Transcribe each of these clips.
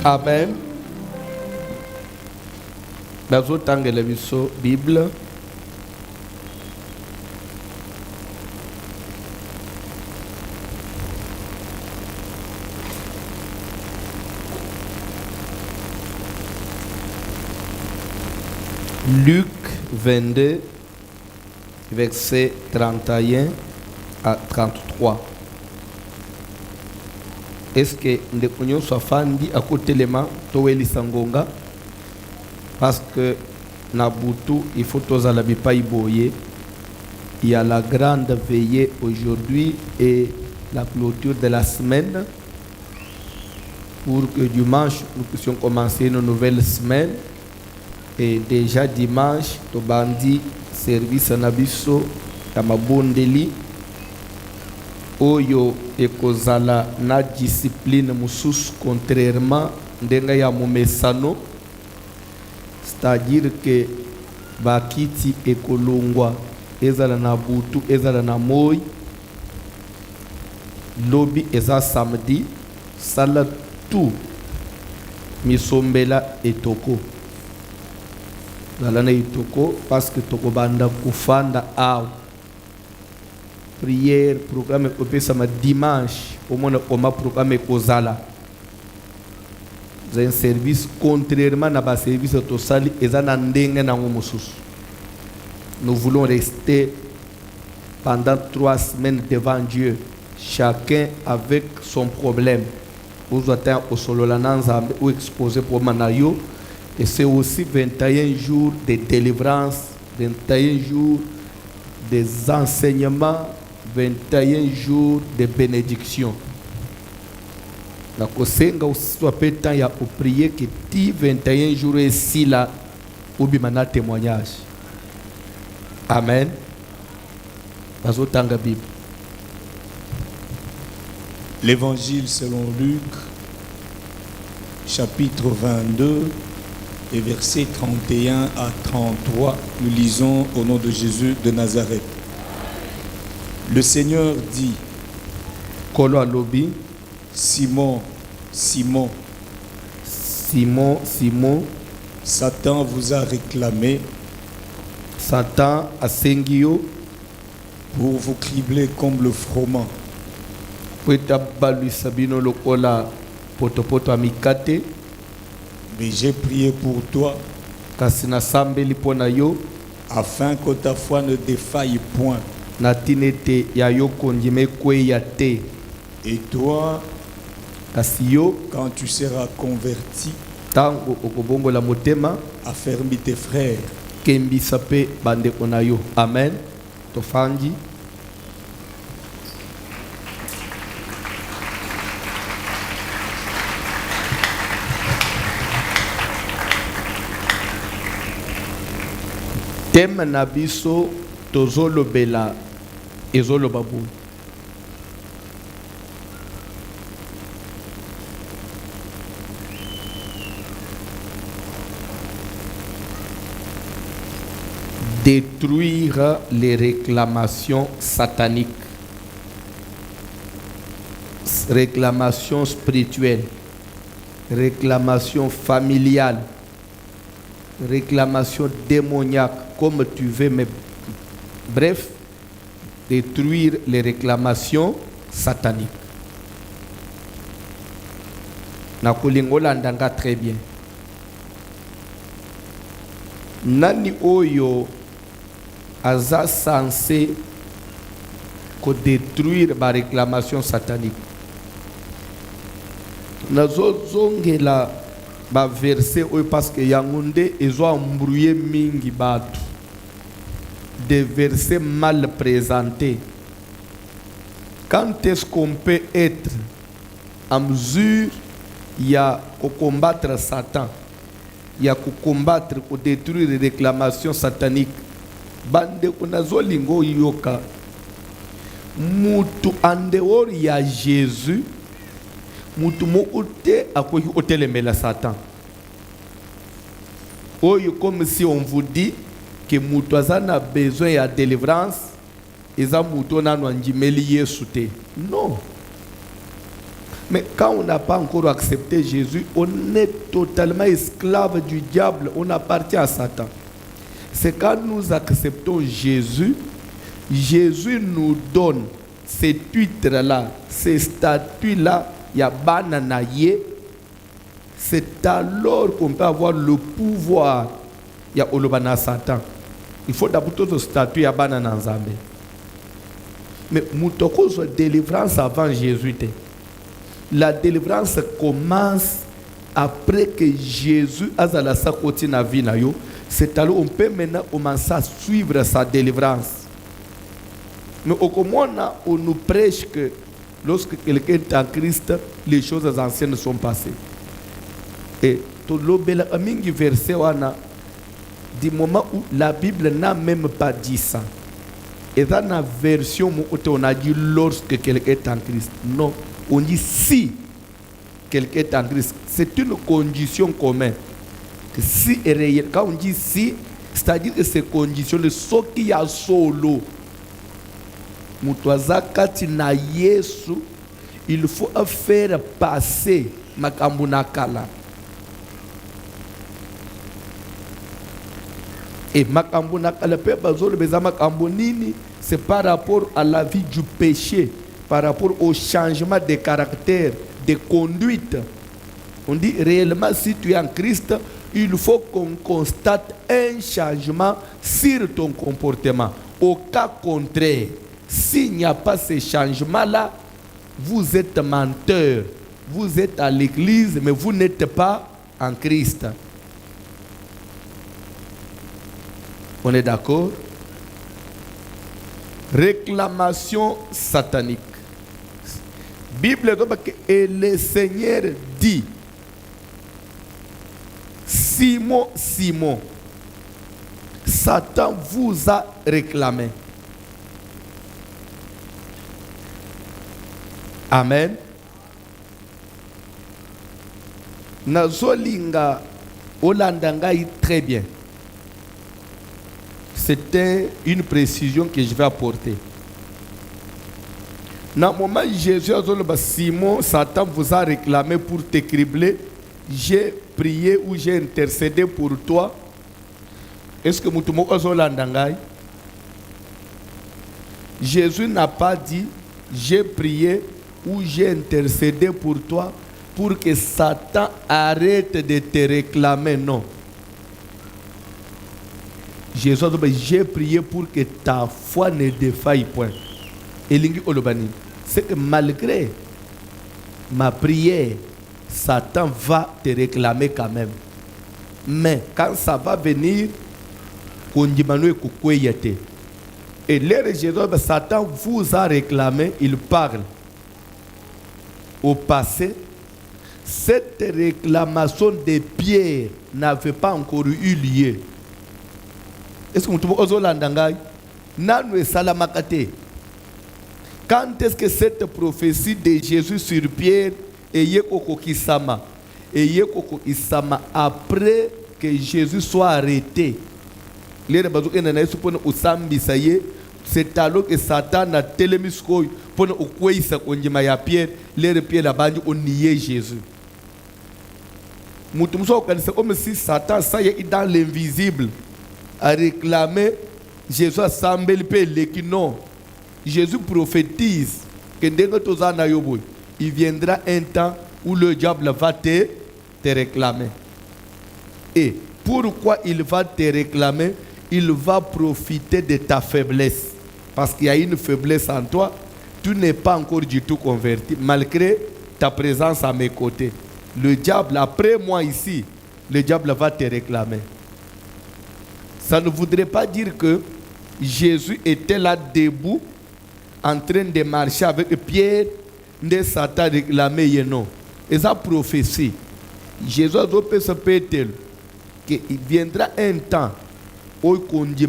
Amen. Nazotangela biso Bible. Luc 22, verset 31 à 33. Est-ce que nous sommes fandi à côté de moi, Sangonga? Parce que Nabutu, il faut tous à la bipaïboye. Il y a la grande veillée aujourd'hui et la clôture de la semaine pour que dimanche nous puissions commencer une nouvelle semaine. Et déjà dimanche, to bandi service nabiso kamabondeli oyo ekozala na discipline mususu contrairement ndenga ya momesano, c'est-à-dire que bakiti ekolongwa ezala na butu ezala na moi lobi eza samedi sala tout misombela etoko zalana itoko parce que toko banda kufanda au prière programme kopesa ma dimanche au moins koma programme kozala un service contrairement na ba service to sali ezana ndenge na ngomususu. Nous voulons rester pendant 3 semaines devant Dieu, chacun avec son problème. Vous attendez au solo la nanzambe ou exposer pour manayo. Et c'est aussi 21 jours de délivrance, 21 jours des enseignements, 21 jours de bénédiction. La kosenga soit pétant ya pour prier que ti 21 jours ici là ou bimana témoignage. Amen. Bazotanga Bible. L'évangile selon Luc, chapitre 22. Et versets 31 à 33, nous lisons au nom de Jésus de Nazareth. Le Seigneur dit, Simon, Simon, Simon, Simon, Satan vous a réclamé, Satan a sengio pour vous cribler comme le froment. Mais j'ai prié pour toi afin que ta foi ne défaille point. Et toi, quand tu seras converti, affermis tes frères. Amen. Tofandi. Thème nabiso tozolo bela ezolo babu. Détruire les réclamations sataniques, réclamations spirituelles, réclamations familiales, réclamations démoniaques, comme tu veux, mais bref, détruire les réclamations sataniques. Nakolingola ndanga très bien. Nani oyo aza censé détruire ma réclamation satanique. Nazozongela ba verset parce que yangunde ezo embrouiller mingi batu. Des versets mal présentés. Quand est-ce qu'on peut être en mesure de combattre Satan, il y a combattre, détruire les réclamations sataniques. Bande kunazo lingo yoka. Mutu andehor ya Jésus. Mutu mo ote akoki otelemela Satan. Oyo comme si on vous dit que mutu azana besoin de délivrance, eza mutu nanu anjimeli Yesu te. Non. Mais quand on n'a pas encore accepté Jésus, on est totalement esclave du diable, on appartient à Satan. C'est quand nous acceptons Jésus, Jésus nous donne ces titres-là, ces statuts-là, il y a bananaye. C'est alors qu'on peut avoir le pouvoir. Il y a Olobana Satan. Il faut d'abord tout ce statut, il y a banana Nzambe. Mais moutoko soit délivrance avant Jésus. La délivrance commence après que Jésus a la sakoti na vie na yo. C'est alors on peut maintenant commencer à suivre sa délivrance. Mais au commun, on nous prêche que lorsque quelqu'un est en Christ, les choses anciennes sont passées. Et tout le verset du moment où la Bible n'a même pas dit ça. Et dans la version où on a dit lorsque quelqu'un est en Christ. Non, on dit si quelqu'un est en Christ. C'est une condition commune. Que si est réel. Quand on dit si, c'est-à-dire que ces conditions, ce qui y a solo. Il faut faire passer Makambunakala. Et Makambunakala, c'est par rapport à la vie du péché, par rapport au changement de caractère, de conduite. On dit réellement, si tu es en Christ, il faut qu'on constate un changement sur ton comportement. Au cas contraire, s'il n'y a pas ce changement-là, vous êtes menteur. Vous êtes à l'église, mais vous n'êtes pas en Christ. On est d'accord? Réclamation satanique. Bible et le Seigneur dit, Simon, Simon, Satan vous a réclamé. Amen. Nazolinga Olandangai très bien. C'était une précision que je vais apporter. Dans le moment où Jésus a dit Simon, Satan vous a réclamé pour te cribler. J'ai prié ou j'ai intercédé pour toi. Est-ce que Moutoumou Ozolandangai? Jésus n'a pas dit j'ai prié ou j'ai intercédé pour toi pour que Satan arrête de te réclamer. Non. Jésus a dit j'ai prié pour que ta foi ne défaille point. Et l'ingi olobani, c'est que malgré ma prière, Satan va te réclamer quand même. Mais quand ça va venir, et l'air de Jésus, Satan vous a réclamé, il parle. Au passé, cette réclamation de Pierre n'avait pas encore eu lieu. Est-ce que vous avez dit quand est-ce que cette prophétie de Jésus sur Pierre est après que Jésus soit arrêté? C'est alors que Satan a télémiscoï pour nous courir à Pierre, les Pierre la bande on niait Jésus. Comme si Satan ça y est dans l'invisible a réclamé Jésus a semblé le qui non. Jésus prophétise que il viendra un temps où le diable va te réclamer. Et pourquoi il va te réclamer? Il va profiter de ta faiblesse. Parce qu'il y a une faiblesse en toi. Tu n'es pas encore du tout converti, malgré ta présence à mes côtés. Le diable, après moi ici, le diable va te réclamer. Ça ne voudrait pas dire que Jésus était là debout, en train de marcher avec Pierre, de Satan réclamé, non. Et ça prophétie. Jésus a dit ce pétel qu'il viendra un temps où il y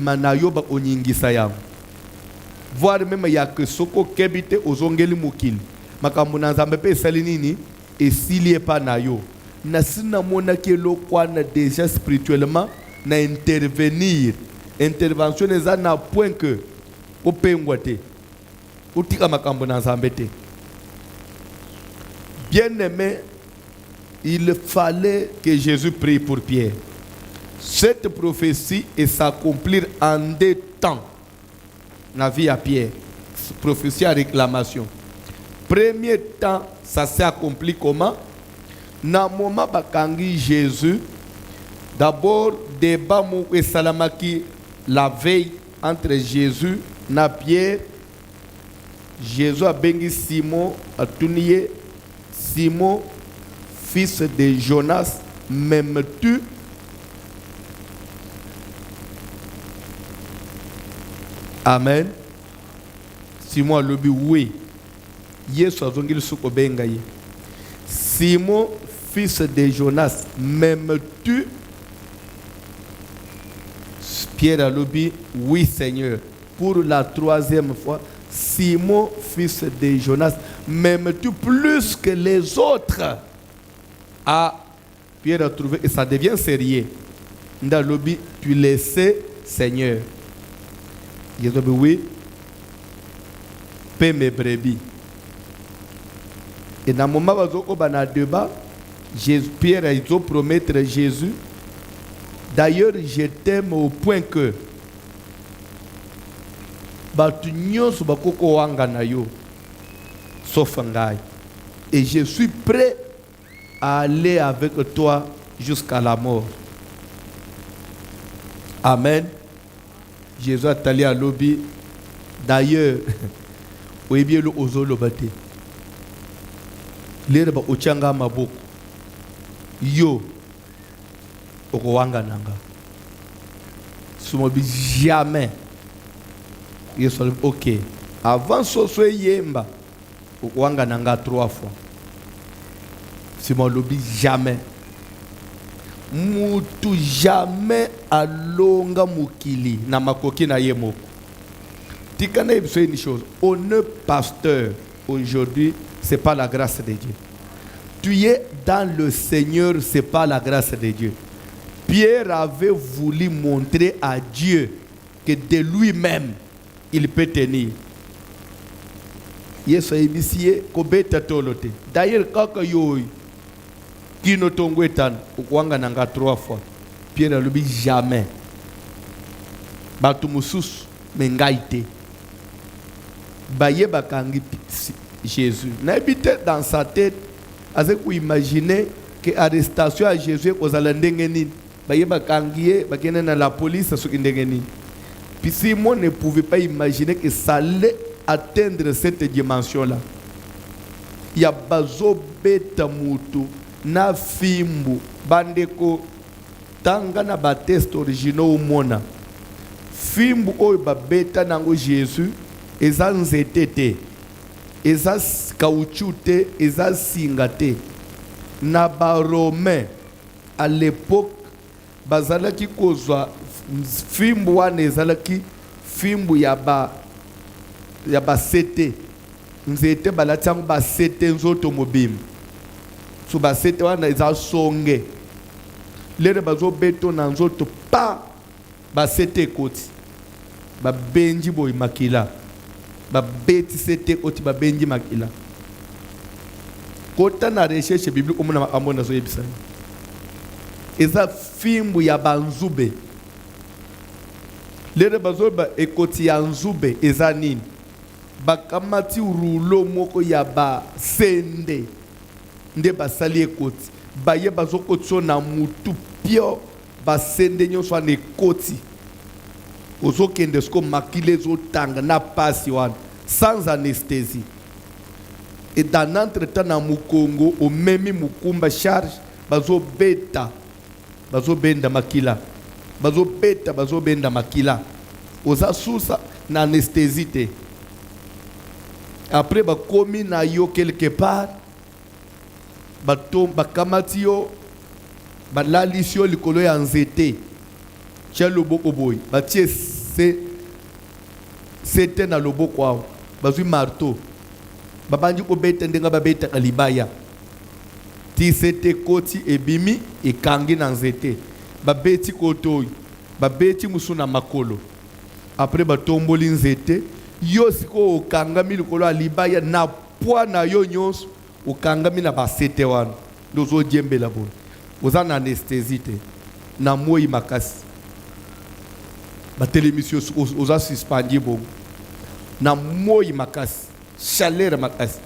voire même il y a que soko kebite ozongeli mukili makambo na nzambe pe salinini et s'il y est pas na yo na sina mona ke lokwana déjà spirituellement na intervenir intervention eza na point que opengwa te utika makambo na nzambe te Bien-aimé, il fallait que Jésus prie pour Pierre. Cette prophétie est s'accomplir en 2 temps. La vie à Pierre. Prophétie à réclamation. Premier temps, ça s'est accompli comment? Dans le moment où Jésus, d'abord, débat mou et salamaki la veille entre Jésus et Pierre. Jésus a béni Simon, a tourné Simon, fils de Jonas, m'aimes-tu? Amen. Simon a dit oui. Yesu a zongili suko benga ye. Simon, fils de Jonas, m'aimes-tu? Pierre a dit oui, Seigneur. Pour la 3e fois, Simon, fils de Jonas, m'aimes-tu plus que les autres? Ah, Pierre a trouvé, et ça devient sérieux. Dans le lobby, tu le sais, Seigneur. Il a dit oui, paie mes brebis. Et dans le moment où on a débat, Pierre a dit promettre Jésus. D'ailleurs, je t'aime au point que sauf ngai. Et je suis prêt à aller avec toi jusqu'à la mort. Amen. Jésus est allé à l'obi. D'ailleurs, où est bien le ozolo bate. L'herbe au changa maboko. Yo. Okowanga nanga. Sumobi jamais. Ok. Avant ce soit yemba. Okowanga nanga 3 fois. Simon lobi jamais. Mutu jamais alonga mukili na makoki na yemoko. Tikana c'est une chose. Honneur pasteur aujourd'hui, c'est pas la grâce de Dieu. Tu es dans le Seigneur, c'est pas la grâce de Dieu. Pierre avait voulu montrer à Dieu que de lui-même, il peut tenir. Yesu aimisie kobeta tolote. D'ailleurs, kaka yoy kino tongwetan ukwanga nanga 3 fois. Pierre a dit jamais. Batu musus mengaite. Baye bakangi Jésus. N'habite dans sa tête avec vous imaginer que l'arrestation à Jésus aux alandengeni. Baye bakangi bakene na la police sur indengeni. Puis Simon ne pouvait pas imaginer que ça allait atteindre cette dimension-là. Il y a bazo beta mutu na fimbu bandeko tanga na bateste originaux mona. Fimbu oyo babeta nango Jésus eza nzete te, eza caoutchouc te, eza singa te. Na ba Romain à l'époque bazalaki kozwa fimbu wana ezalaki fimbu ya ba sete nzete balatiango ba sete nzoto mobimba so ba sete wana eza songe lere bazo beto na nzoto pa ba sete ekoti ba benji boy makila ba beti sete ekoti ba benji makila kota na recherche biblique omona makambo na zo yebisani eza fimbu ya banzube lere bazo ba ekoti ya nzube eza nini bakamati rouleau moko ya ba sende nde basali ekoti baye bazokotio na mutu pio basende nyonso wana ekoti ozokende siko makile ezotanga na pasi wana sans anesthésie. Et dans l'entretemps na mukongo omemi mukumba charge bazobeta bazobenda makila bazobeta bazobenda makila oza susa na anesthésie te. Après bakomi na yo quelque part bakamati yo balalisi yo likolo ya nzete tia loboko boy batie sete na loboko awo bazwi marteau babandi kobeta ndenga babetaka libaya ti sete koti ebimi ekangi na nzete babeti koto oyo babeti musu na makolo après batomboli nzete yo siko okangami likolo ya libaya na poids na yo nyonso okangami na basete wana nde ozodiembela boye oza na anesthésie te na moi makasi batelemisi oza suspendi bongo na moi makasi chaleur makasi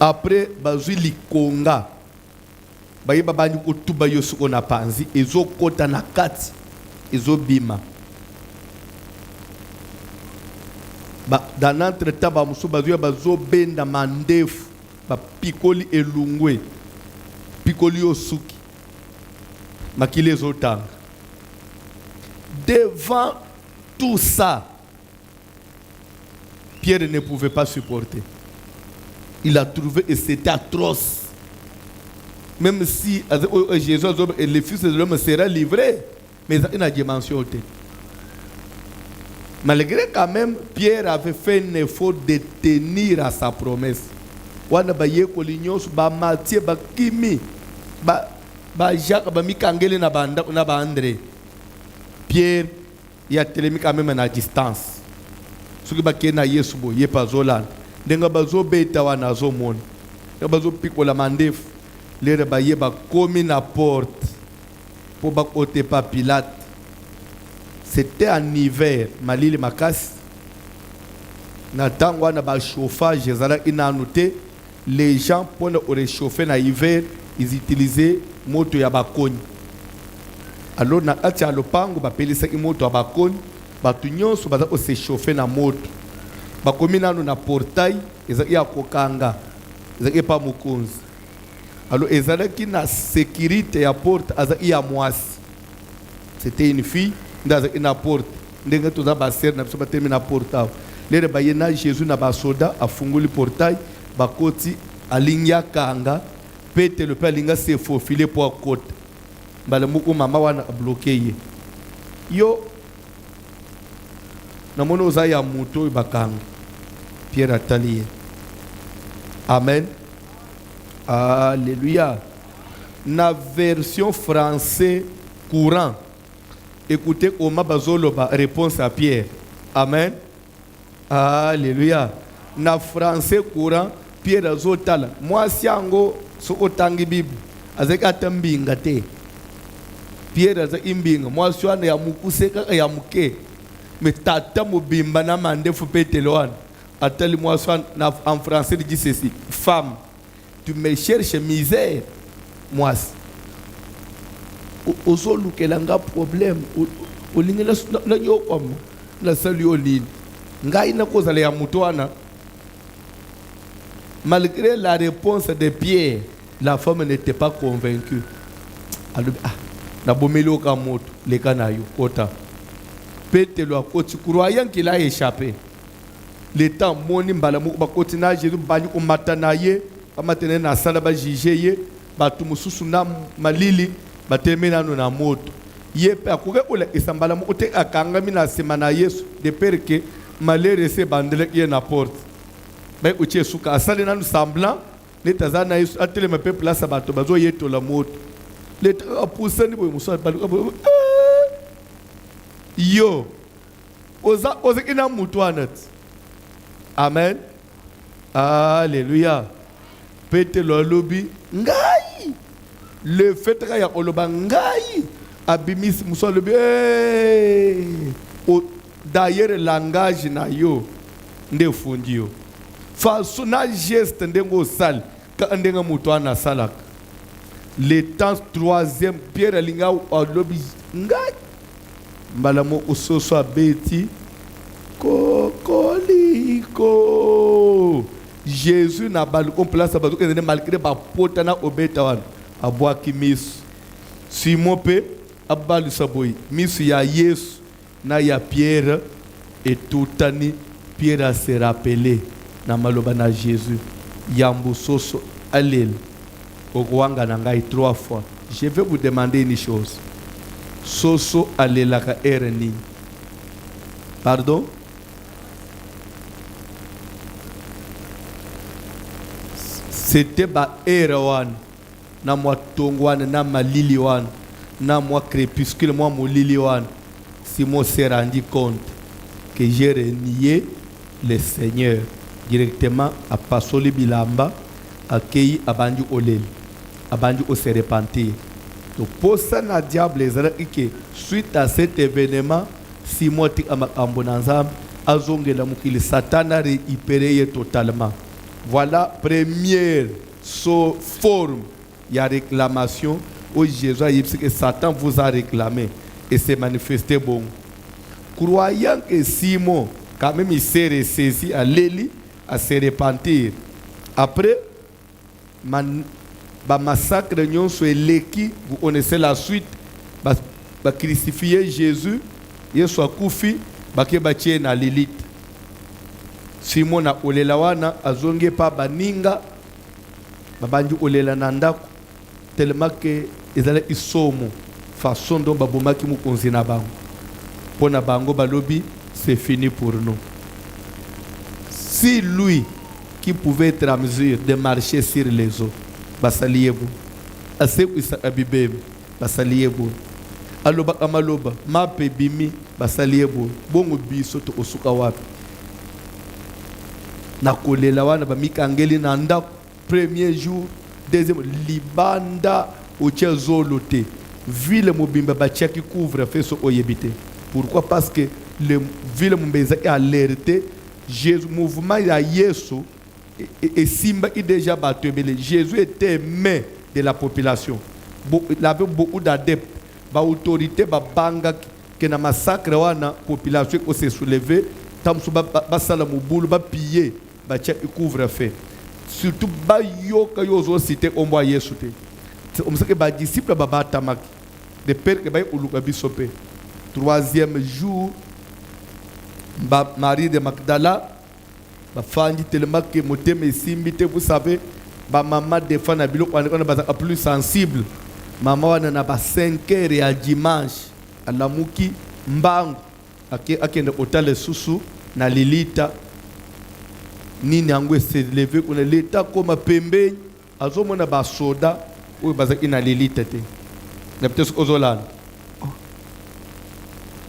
après bazwi likonga bayeba bani kotuba yo soko na panzi ezokota na kati ezobima dans l'entretemps bamusu bazwi bazobenda mandefu bapikoli elungwe pikoli yo suki makili ezotanga devant tout ça Pierre ne pouvait pas supporter. Il a trouvé et c'était atroce. Même si Jésus, le Fils de l'homme sera livré, mais il y a une dimension. Malgré quand même, Pierre avait fait un effort de tenir à sa promesse. Wana ba yekolinyo ba Matthieu ba Kimi ba Jacques ba Mikangele na ba André. Pierre il a télé quand même à distance. Ce qui est na Yesu bo yepa zolan. Ndenga bazo beta wana zo mon. Ndenga bazo pikola mandef. Lere ba yeba komi na porte. Pour ba côté pa Pilate. C'était en hiver, malili makas. Na tango wana ba chauffage ezala ina noté les gens pour le réchauffer na hiver, ils utilisaient moto ya bakoni. Alors na kati ya lopango ba pelisa ki moto ya bakoni. Batu nyonso baza se chauffer na moto bakomi nanu na portail ezaki ya kokanga ezaki pa mokonzi alors ezalaki na sécurité ya porte azaki ya mwasi c'était une fille ndazaki na porte ndenge toza baser na biso batemi na portail lere baye na Jésus na basoda afunguli portail bakoti alingi akanga pete le pe alinga se faufiler po akota mbala moko mama wana bloqué ye yo na mono oza ya moto bakanga Pierre atali. Amen. Alléluia. Na version français courant, écoutez comment bazoloba réponse à Pierre. Amen. Alléluia. Na français courant, Pierre azotala. Moi siango so otangi bible. Azek atambinga te. Pierre azek imbinga. Moi siana ya mukuseka ya muke. Mais tata mobimba na mandefu peteloan. Atali moi soit en français dit ceci. Femme, tu me cherches misère. Moi. Ozolu kelanga problème. Olingela na yo comme na sali olin. Ngai na kozala ya mutoana. Malgré la réponse de Pierre, la femme n'était pas convaincue. Alors na bomelo ka moto le kanayo kota. Pételo a koti croyant qu'il a échappé. Le temps moni mbala mu bakoti na Jésus banyu ko matanaye ba matene na sala ba jijeye ba tumususu na malili ba temena no na moto ye pe akuke ola isambala mu ote akanga mina semana Yesu de perke malere se bandele ye na porte ba uche suka asale na semblant ne tazana Yesu atele me peuple la sabato bazo yeto la moto le temps apusani bo muso ba yo oza ina mutu anat. Amen. Alléluia. Pete lo lobi ngai. Le fait que ya oloba ngai abimis muso lobi d'ailleurs langage na yo nde fundi yo. Façon na geste ndengo sal ka ndenga mutu ana salak. Le temps troisième Pierre linga olobi ngai. Malamo ososo abeti kokoliko Jésus na balcon place bazo kende malgré ba pota na obeta wan abwaki misu Simon pe abali saboy misu ya Yesu na ya Pierre et toutani Pierre a se rappelé na maloba na Jésus yambu soso alel okwanga na ngai 3 fois. Je vais vous demander une chose. Soso alelaka ereni. Pardon? C'était ba erawan na mwa tongwan na malili wan na mwa crépuscule mwa molili wan. Simon s'est rendu compte que j'ai renié le Seigneur directement à pasoli bilamba akei abandi oleli abandi au se repentir. Donc pour ça na diable ezalaki suite à cet événement Simon ti amakambo na nzambe azongela mukili Satan a récupéré totalement. Voilà première forme il y a réclamation où Jésus a dit que Satan vous a réclamé et s'est manifesté bon. Croyant que Simon quand même il s'est ressaisi à l'éli à se repentir. Après massacre nyonso eleki, vous connaissez la suite, ba crucifier Jésus, Yesu akufi, bake batie na Lilith. Simon na olela wana azonge pa baninga, babandi olela na ndako, tellement que ezala isomo façon dont babomaki mukonzi na bango. Pona bango balobi, c'est fini pour nous. Si lui qui pouvait être en mesure de marcher sur les eaux, basaliyebu asekwisa abibebe basaliyebu aloba amaloba mape bimi basaliyebu bongo biso to osuka wapi na kolela wana bamikangeli na ndako premier jour deuxième libanda otia zolote ville mobimba batiaki couvre feso oyebite. Pourquoi? Parce que le ville mobimba est alerté Jésus mouvement ya Yesu et Simba est déjà battu. Jésus était aimé de la population. Il avait beaucoup d'adeptes. L'autorité banga que na massacre wana population qui s'est soulevée, tamsu ba sala mobulu ba piller, ba tia couvre-feu. Surtout ba yoka yozo cité ombo Yesu te. C'est comme ça que ba disciple ba tamaki. De père que ba uluka bisope. Troisième jour, Marie de Magdala bafandi tellement que motema esimbite. Vous savez ba maman défend na biloko wana ba plus sensible. Maman wana na ba 5 heures ya dimanche alamuki mbangu akende hôtel susu na Lilita nini yango se lever kuna leta koma pembeni azomona ba soda oyo bazaki na Lilita te na peut-être ozolana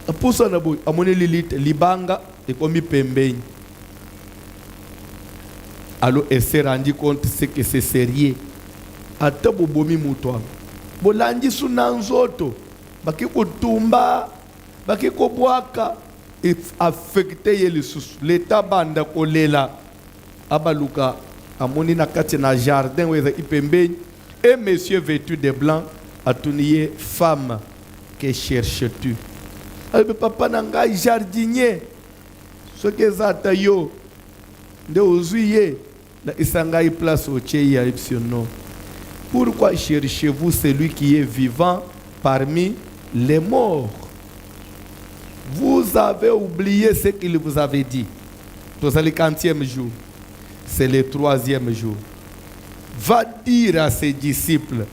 apusa na boy amone Lilita libanga ekomi pembeni. Alors elle s'est rendue compte que c'est sérieux. Ata bobomi mutwa bolandi suna nzoto baki kotumba baki kobwaka affecté yeli susu leta banda kolela abaluka amoni na kati na jardin weza ipembeni et monsieur vêtu de blanc atuniye femme que cherches-tu? Albe papa nanga jardinier soki ezata yo nde ozuye na isangai place otie ya ipsiono. Pourquoi cherchez-vous celui qui est vivant parmi les morts? Vous avez oublié ce qu'il vous avait dit. C'est le 40e jour. C'est le 3e jour. Va dire à ses disciples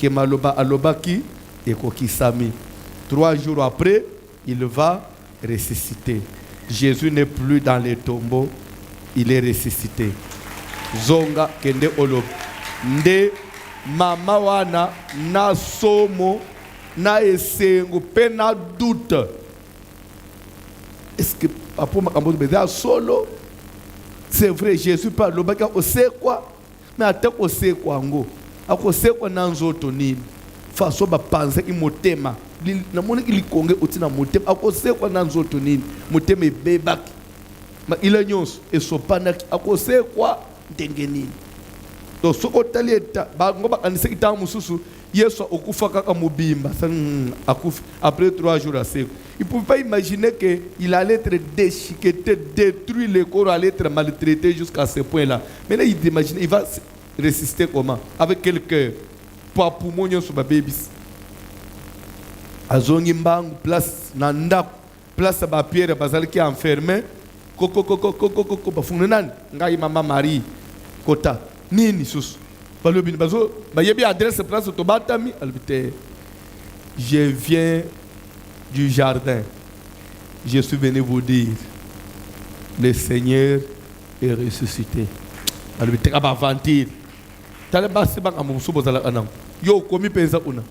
que Maloba Alobaki et Kokisami. 3 jours après, il va ressusciter. Jésus n'est plus dans les tombeaux, il est ressuscité. Zonga kende olob. Nde mama wana na somo na esengo pe na doute. Est-ce que papa makambo beza solo? C'est vrai, Jésus parle le baka ose quoi? Mais ata ose quoi ngo. Akose quoi na nzoto nini? Faso ba panza imotema. Na moni ili konge otina motema akose quoi na nzoto nini? Motema bebaki. Ma ila nyonso esopana akose quoi ndenge nini? Donc ce côté là bango ba kanisa ita mususu Yesu okufa kaka mobimba après 3 jours à sec. Il ne pouvait pas imaginer qu'il allait être déchiqueté, détruit, le corps allait être maltraité jusqu'à ce point-là. Maintenant, il imagine, il va résister comment? Avec quel cœur? Pour poumon sur ma bébé. Azongi mbangu place nanda place ba pierre bazali qui enfermé. Koko bafunana ngai mama Marie kota nini sus. Balobini bazo bayebi adresse place to batami albite. Je viens du jardin. Je suis venu vous dire, le Seigneur est ressuscité. Albite kaba vantir. Tale basi banga musubo zala anam. Yo komi penza una.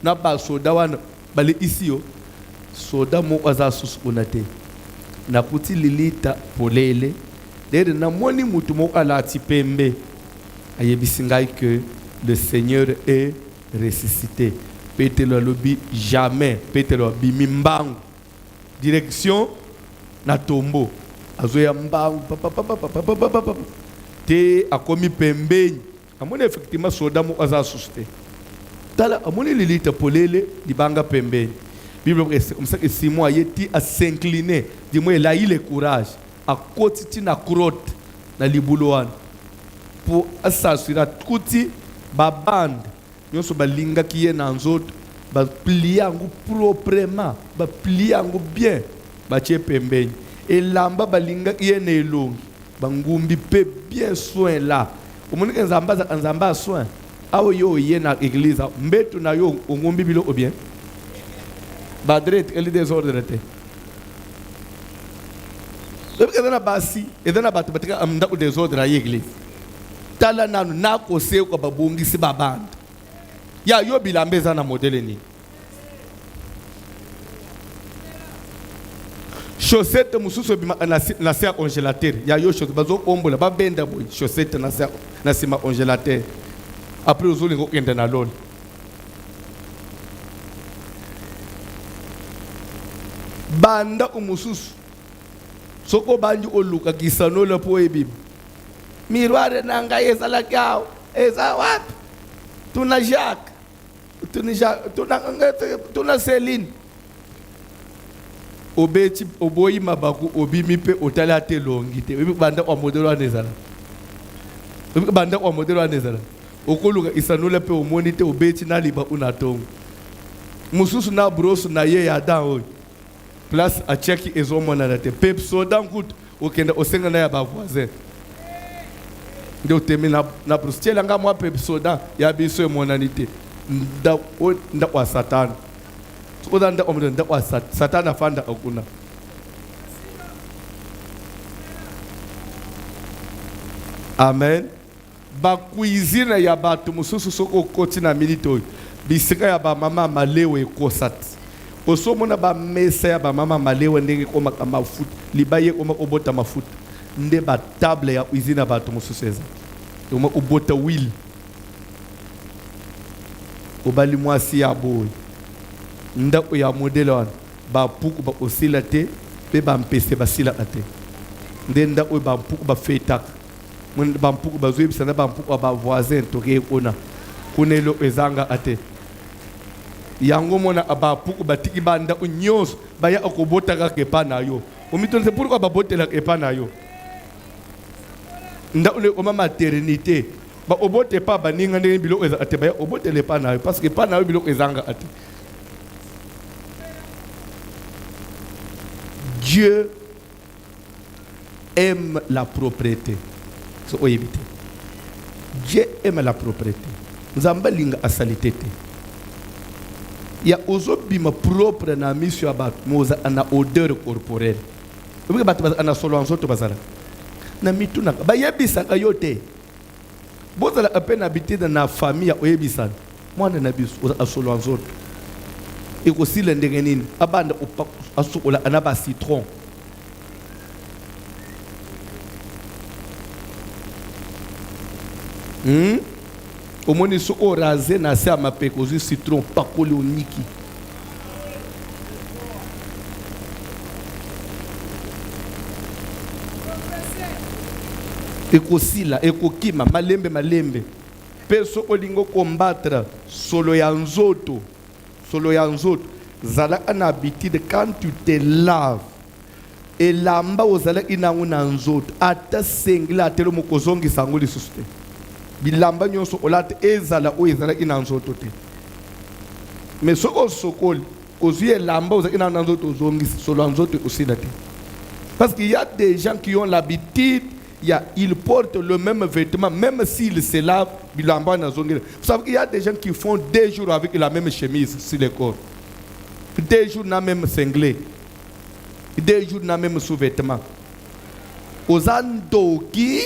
Na ba soda wana bali ici yo. Soda mo aza sus unate. Na kuti Lilita polele D'ailleurs, namoni mutu moko alati pembe ayebisi ngai que le Seigneur est ressuscité. Petelo lobi jamais. Petelo bimi mbangu. Direction na tombo. Azoya mbangu. Te akomi pembe. Amoni effectivement soda mo aza susté. Tala amoni lilita polele libanga pembe. Bible comme ça que Simon a été à s'incliner. Dis-moi il a eu le courage à côté na crotte na libuloan pour s'assurer kuti ba bande nyonso balinga ki ye na nzoto ba plier ngo proprement ba plier ngo bien ba tie pembeni et lamba balinga ki ye na elongi bangumbi pe bien soin là omoni nzamba soin awo yo ye na église mbetu na yo ngumbi bilo o bien badret ele désordre te depuis que na basi et na batu batika amda o désordre à église tala nanu na kose ko babongisi babanda ya yo bilambeza na modele ni chaussette mususu bima na ser congélateur ya yo chaussette bazo ombola ba benda boy chaussette na sima congélateur après ozolingo kende na lol banda umususu soko banji oluka kisanola po ebib miroir nanga ezala kyao eza wapi tuna Jacques tuna Céline obeti oboyi mabaku obimi pe otala te longi te banda kwa modelo anezala banda kwa modelo anezala okoluka isanola pe omoni te obeti na liba unatongo mususu na brosu na ye ya dan place a cheki ezomona na te pep soda nkut okenda osenga na ya ba voisin ndio temi na brustiela nga mwa pep soda ya biso emonanite nda kwa satan soda nda omdo nda kwa satan afanda akuna amen ba cuisine ya batu mususu soko koti na milito bisika ya ba mama malewe kosat osomona ba mesa ya ba mama malewe ndenge koma kama foot libaye koma obota mafuta nde ba table ya cuisine ya batu mususu eza koma obota wheel obali mwasi ya boy ndako ya modele wana ba puku ba osila te pe ba mpese basila ate nde ndako ba puku ba feta ba puku ba zwebisa na ba puku ba voisin toke kona kunelo ezanga ate yango mona abapuku batiki banda unyos baya akobota ka kepa na yo omito c'est pourquoi babotela kepa na yo nda ole oma maternité ba obote pa baninga ndenge bilo eza ate baya obotele pa na yo parce que pa na yo bilo ezanga ate Dieu aime la propreté so oyebite Dieu aime la propreté nzamba linga asalite te ya ozobima propre na mission abat moza ana odeur corporelle obi bat ana solo nzoto bazala na mituna ba yebisa ka yote bozala apena habiter na famille oyebisa mwana na biso oza solo nzoto ekosile ndenge nini abanda asukola ana ba citron omoni soko raser na se amapeko zu citron pakoli oniki ekosila ekokima malembe pe soko olingo combattre solo ya nzoto zala ana habitude quand tu te laves elamba ozala inango na nzoto ata sengla atelo mokozongi sango lisusu te bilamba nyonso olate ezala o ezala ina nzoto te mais soko sokoli ozwi elamba ozala ina nzoto ozongi solo nzoto osila te parce qu'il y a des gens qui ont l'habitude ils portent le même vêtement même s'ils se lavent bilamba na zongi. Vous savez qu'il y a des gens qui font 2 jours avec la même chemise sur le corps, 2 jours na même singlet, 2 jours na même sous-vêtement. Aux andoki,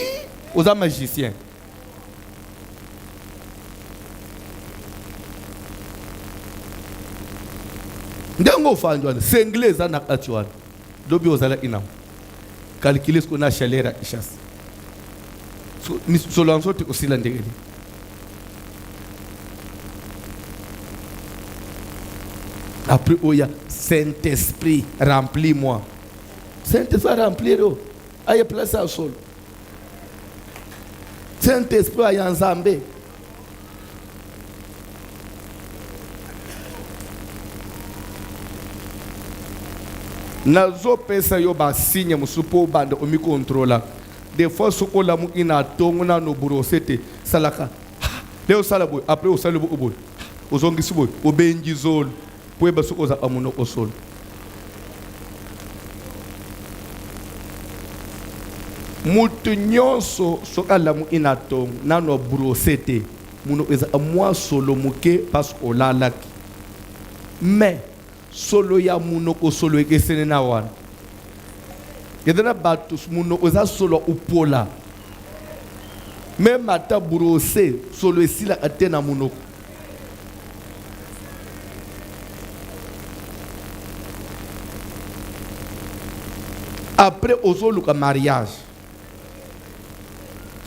aux magiciens. Ndengo fanjwana singlet za na atwana. Dobi ozala inam. calculer ce qu'on a chaleur à Ishas. Selon ça, tu aussi l'endégé. Après, il y a Saint-Esprit, remplis-moi. Saint-Esprit, remplis-le. Il y a place à sol. Saint-Esprit, il y a un Zambé. Nazo pesa yo ba signe musupo bande omi controla. Des fois soko la mu ina tongo na no burosete salaka. Leo salabo après o salabo obo. Ozongi subo obenji zol. Pueba soko za amuno osol. Mutu nyonso soka la mu ina tongo na no burosete. Muno eza amwa solo muke parce que olalaki. Mais solo ya munoko solo ekesene na wana yedana batu munoko za solo upola même ata brosser solo esila atena munoko après ozoluka mariage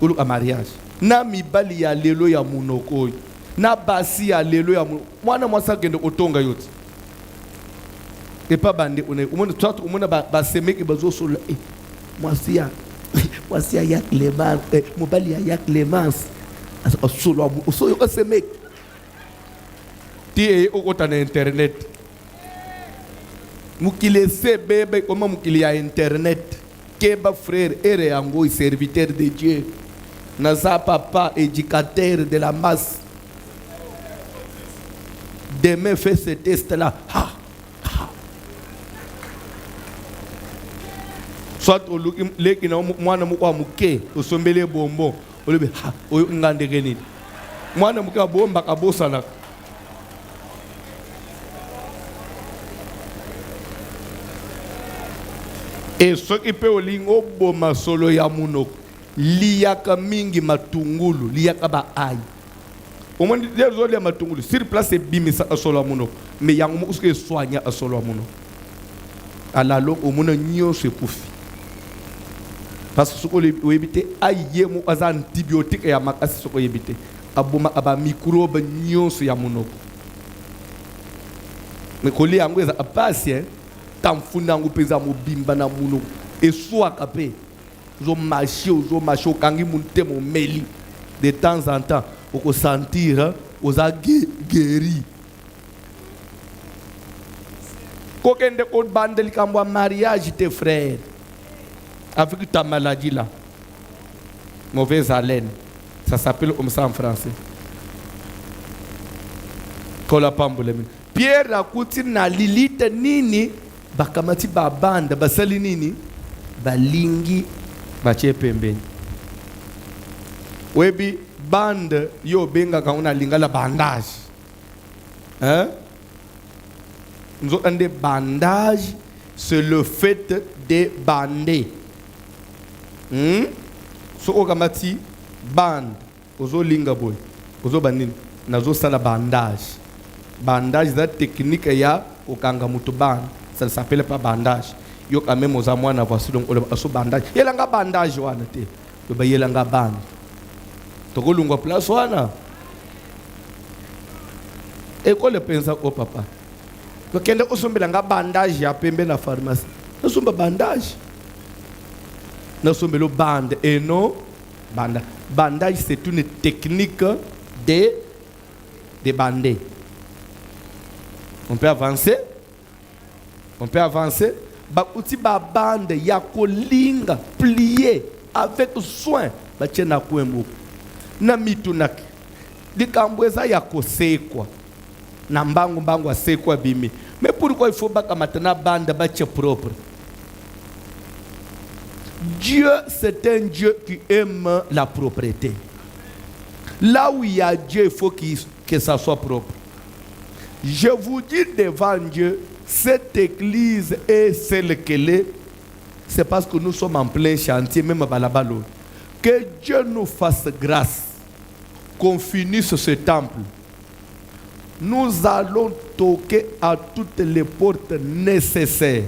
oluka mariage na mibali ya lelo ya munoko na basi ya lelo ya mwana mwasa kende otonga yote et pas bandé on est au monde toi au monde ba semer que bazo solo mwasi ya yak Clémence mobali ya yak Clémence solo solo ko semer ti o ta na internet mukile se bebe comment mukile ya internet keba frère ere yango serviteur de Dieu naza papa éducateur de la masse demain fait ce test là soit au leki na mwana mukwa muke osombele bombo olebe ha oyo ngandeke nini mwana muke bomba kabosana et ce qui peut olingo boma solo ya munoko liyaka mingi matungulu liyaka ba ai au moins des matungulu sur place bimisa solo ya munoko mais yango mo uske soigner solo ya munoko ala lo au moins nyo se kufi parce que ce qu'on évite aïe mo aza antibiotique ya makasi ce qu'on évite aboma aba microbe nyonso ya monoko mais koli yango eza apasi tamfuna ngo peza mobimba na monoko eswa kapé zo marché kangi munte mo meli de temps en temps oko sentir oza guéri kokende ko bandeli kamwa mariage tes frères avec ta maladie là, mauvaise haleine, ça s'appelle comme ça en français. Pierre rakuti na lilite nini, bakamati ba banda, basali nini, balingi, bache pembeni. Webi bande yo benga kauna lingala bandage. Hein? Nous avons des bandages, c'est le fait de bander. So okamati band ozo linga boy ozo bandini nazo sala bandage za technique ya okanga mutu band ça s'appelle pas bandage yo quand même oza mwana voici donc oso bandage yelanga bandage wana te to ba yelanga band to kolungwa place wana e ko le pensa o papa to kende osombelanga bandage ya pembe na pharmacie osomba bandage le bande et non bandage. Bandage c'est une technique de bander. On peut avancer. Ba uti ba bande ya kolinga plier avec soin ba tena kwembo. Na mitunak. Dikambweza ya kosekwa. Na mbangu asekwa bimi. Mais pourquoi il faut ba kamatana bande ba tche propre? Dieu, c'est un Dieu qui aime la propreté. Là où il y a Dieu, il faut que ça soit propre. Je vous dis devant Dieu, cette église est celle qu'elle est. C'est parce que nous sommes en plein chantier, même à Balabalo. Que Dieu nous fasse grâce, qu'on finisse ce temple. Nous allons toquer à toutes les portes nécessaires.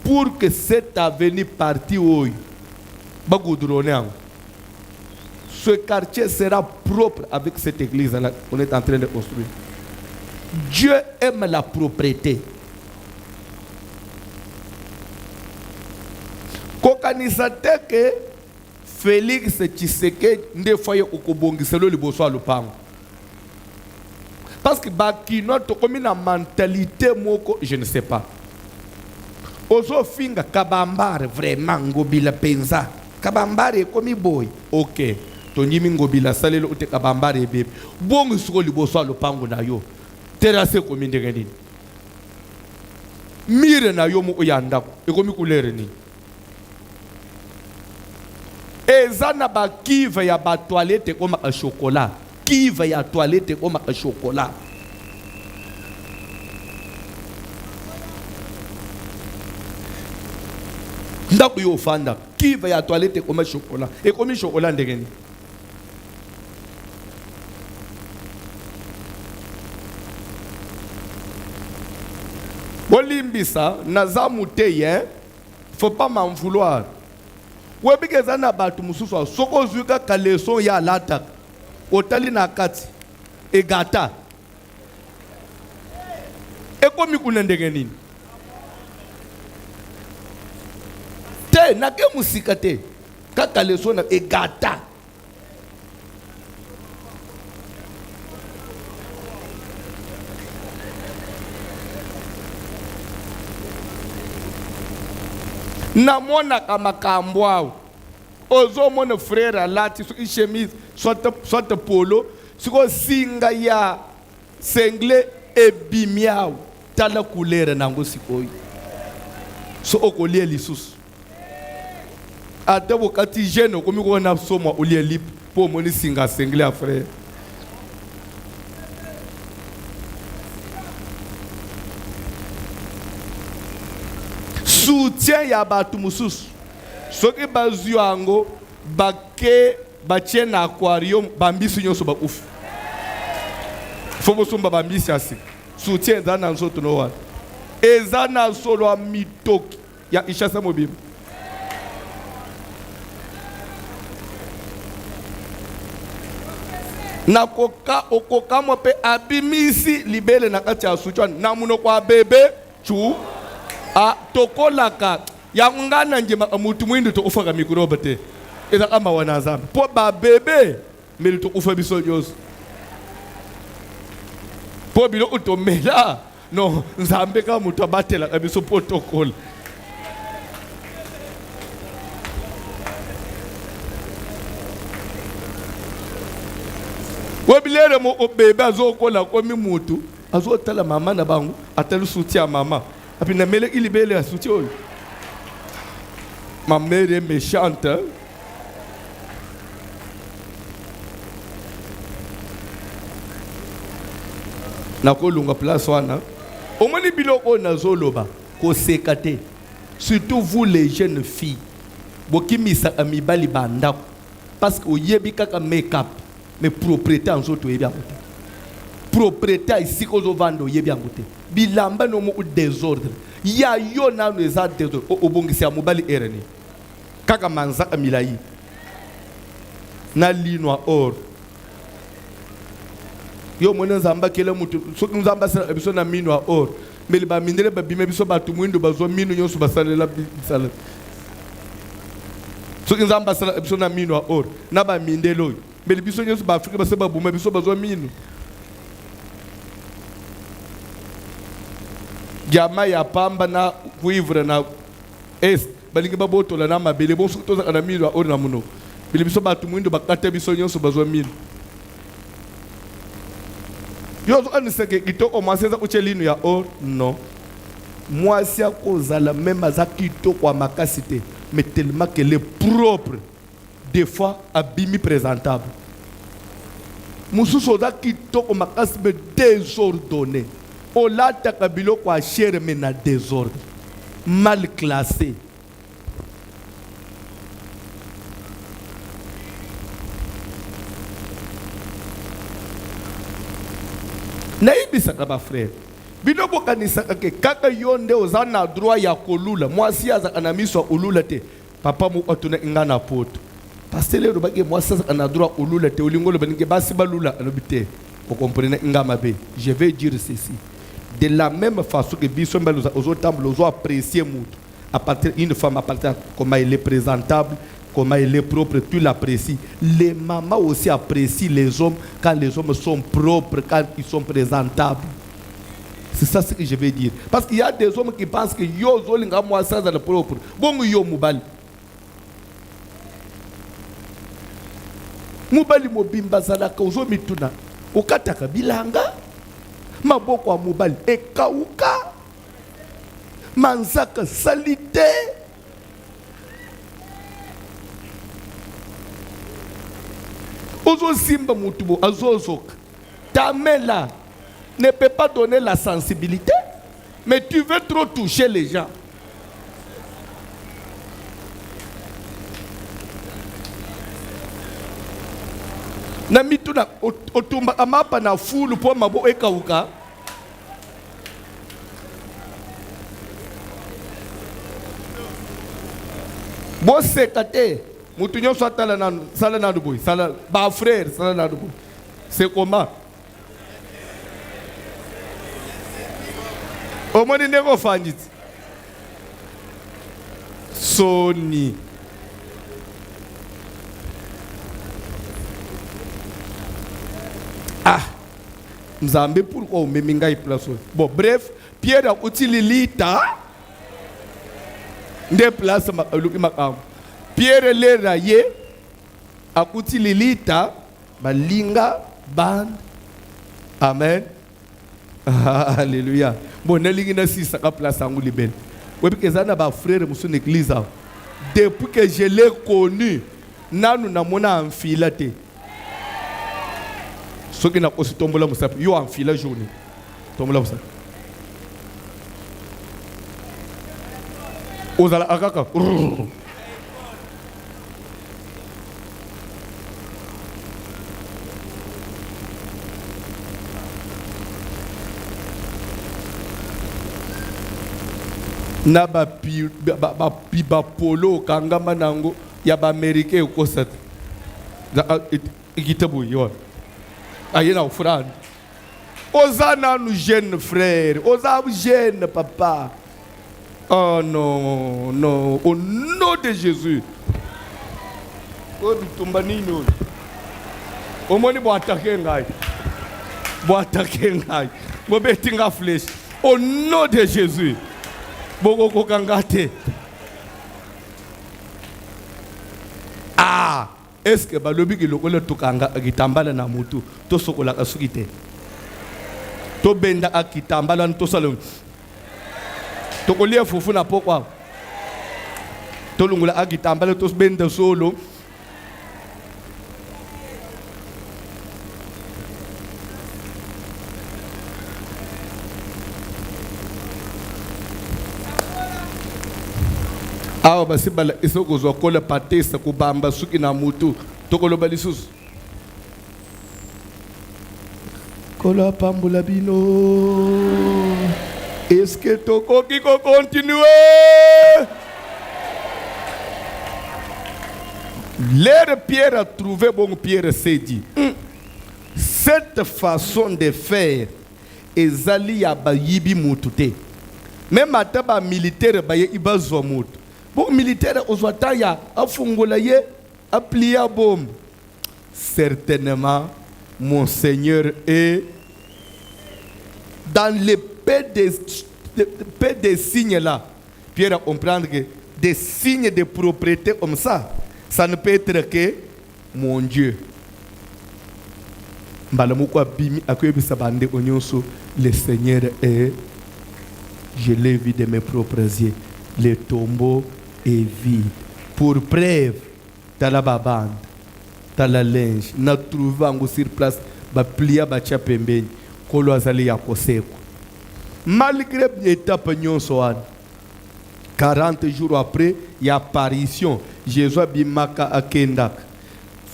pour que cet avenir parti où ce quartier sera propre avec cette église là qu'on est en train de construire. Dieu aime la propreté. Kokanisa que Félix Tshisekedi nde foye okobongiselo liboso a lupango. Parce que bakino to comme une mentalité moko, je ne sais pas. Ozo finga kabambare vraiment ngobila penza. Kabambare komi boy. OK. Tonyimi ngobila salelo ute kabambare bebe. Bongo siko liboso a lupango na yo. Terase komi ndenge nini. Mire na yo mo oyanda ekomi couleur ni. Ezana ba kive ya ba toilette comme un chocolat. Kive ya toilette comme un chocolat. Ndako yo fanda. Kive ya toilette comme un chocolat. Et comme un chocolat ndengeni. Bolimbisa nazamu teye. Faut pas m'en vouloir. Webigeza na batu mususu soko zuka ka leçon ya lata otali na kati egata ekomi kunendenge nini te na ke musika te kaka leçon na egata na mona kama kambwao ozo mona frère alati so chemise soit polo siko singa ya sengle ebimiao tala couleur nango sikoyi so okolie lisusu ate bokati jeune komi ko na soma olie lip po moni singa sengle a frère soutien ya batu mususu soki bazwi yango bake batie na aquarium bambisi nyonso bakufi fo bosomba bambisi asi soutien eza na nzoto no wana eza na solo ya mitoki ya ishasa mobimba na koka okokamo pe abimisi libele na kati ya suchwana na munoko ya bebe chu a tokolaka ya ngana njema mutu mwindu to ufaka mikroba te eza kama wanazama po ba bebe meli to ufa biso nyoso po bilo utomela no nzambe ka mutu abatela ka biso protocol wabilere mo bebe azokola komi mutu azotala mama na bangu atelu soutien mama api na mele ilibele ya soutien ma mère est méchante. Nakolunga place wana. Omoni biloko nazoloba ko sekate. Surtout vous les jeunes filles. Bokimisa amibali banda parce que oyebi kaka make-up mais propriété en zoto yebi akote. Propriété ici ko zo vando yebi akote. Bilamba no mo désordre. Ya yo na no eza désordre. Obongisi ya mobali ereni. Kaka manzaka milai na lino or yo mona nzamba kele mutu soki nzamba sala biso na mino or meli ba mindele ba bime biso batu mwindo bazo mino nyonso basalela bisala soki nzamba sala biso na mino or na ba mindelo meli biso nyonso ba Afrika base ba buma biso bazo mino jama ya pamba na cuivre na est balingi babotola na mabele bo soki tozaka na mino or na muno bili biso batu mwindo bakata biso nyonso bazo mino yo zo aniseke kitoko mwasi eza kuchelinu ya or non mwasi akozala même aza kitoko ya makasi te mais tellement qu'elle est propre des fois abimi présentable mususu oza kitoko makasi mais désordonné olataka biloko ya chere mais na désordre mal classé naibisaka ba frère bino bokanisaka ke kaka yo nde oza na droit ya kolula mwasi azaka na miso olula te papa mo atuna inga na poto parce que lelo bake mwasi azaka na droit olula te olingo loba ninge basi balula alobi te vous comprenez inga mabe. Je vais dire ceci de la même façon que biso mbalo aux autres ozo apprécier mutu à partir une femme à partir comment elle est présentable, comment elle est propre, tu l'apprécies. Les mamans aussi apprécient les hommes quand les hommes sont propres, quand ils sont présentables. C'est ça ce que je veux dire. Parce qu'il y a des hommes qui pensent que yo zolinga moi sans le propre. Bon yo mubali. Mubali mobimba zalaka ozo mituna. Okataka bilanga. Maboko wa mubali ekauka. Manzaka salité. Ozo simba mutubo azozoka. Ta main là ne peut pas donner la sensibilité, mais tu veux trop toucher les gens. Na mituna otumba amapa na fulu po mabo ekauka. Bo sekate mutu nyonso atala na sala na duboy sala ba frère sala na duboy. C'est comment? Omoni nego fanyiti Sony Nzambe pourquoi omeminga place. Bon bref, Pierre a utililita nde place luki makam. Pierre lera ye a utililita balinga ban. Amen. Alléluia. Bon, nalingi na si saka place angu libel. Oui, parce que ça n'a pas frère monsieur l'église. Depuis que je l'ai connu, nanu na mona enfilate. Ce qui n'a pas aussi tombé là, yo enfila journée. Tombé là, Ozala akaka. Na ba polo kangama nango ya ba américain ko sat ikitabu yo ayena ofrande ozana nous jeune frère oza jeune papa. Oh non non, au nom de Jésus. Oh bitumba nini omoni bo attaquer ngai bo betinga flèche au nom de Jésus. Boko kangate. Est-ce que balobi ki lokole tukanga akitambala na mutu to sokola kasukite to benda akitambala to salon to kolia fufu na pokwa to lungula akitambala to benda solo. Awa basi bala isoko zo kola patesa kubamba suki na mutu tokolo balisusu kola pambula bino. Est-ce que toko kiko continuer? L'air Pierre a trouvé bon Pierre s'est dit cette façon de faire ezali ya bayibi mutu te. Même ataba militaire baye ibazwa mutu. Bon militaire ozwataya afungola ye aplia bom. Certainement mon Seigneur est dans le paix des signes là. Pierre a comprendre que des signes de propriété comme ça ne peut être que mon Dieu. Mbalamukwa bimi akwebisa bande onyonso le Seigneur est, je l'ai vu de mes propres yeux, le tombeau est vide. Pour preuve, dans la babande, dans la linge, na trouvé en sur place, ba plia ba chapembeni, kolo azali ya koseko. Malgré l'étape nyonso 40 jours après, il y a apparition. Jésus bimaka akendak.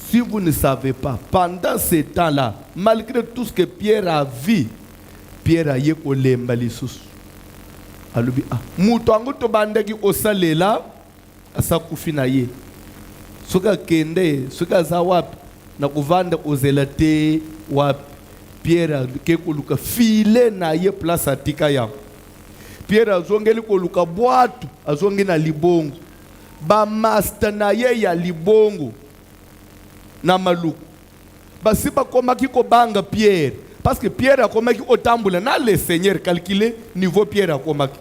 Si vous ne savez pas, pendant ce temps-là, malgré tout ce que Pierre a vu, Pierre aye kolemba lisusu. Alobi ah mutu angu to bandaki osalela asakufi na ye. Soka kende, soka za wapi na kuvanda ozela te wapi. Pierre ke koluka file na ye place atika ya. Pierre azongeli koluka bwatu, azongi na libongo. Ba master na ye ya libongo na maluku. Basi ba komaki ko banga Pierre. Parce que Pierre a komaki otambula na le Seigneur calculé niveau Pierre a komaki.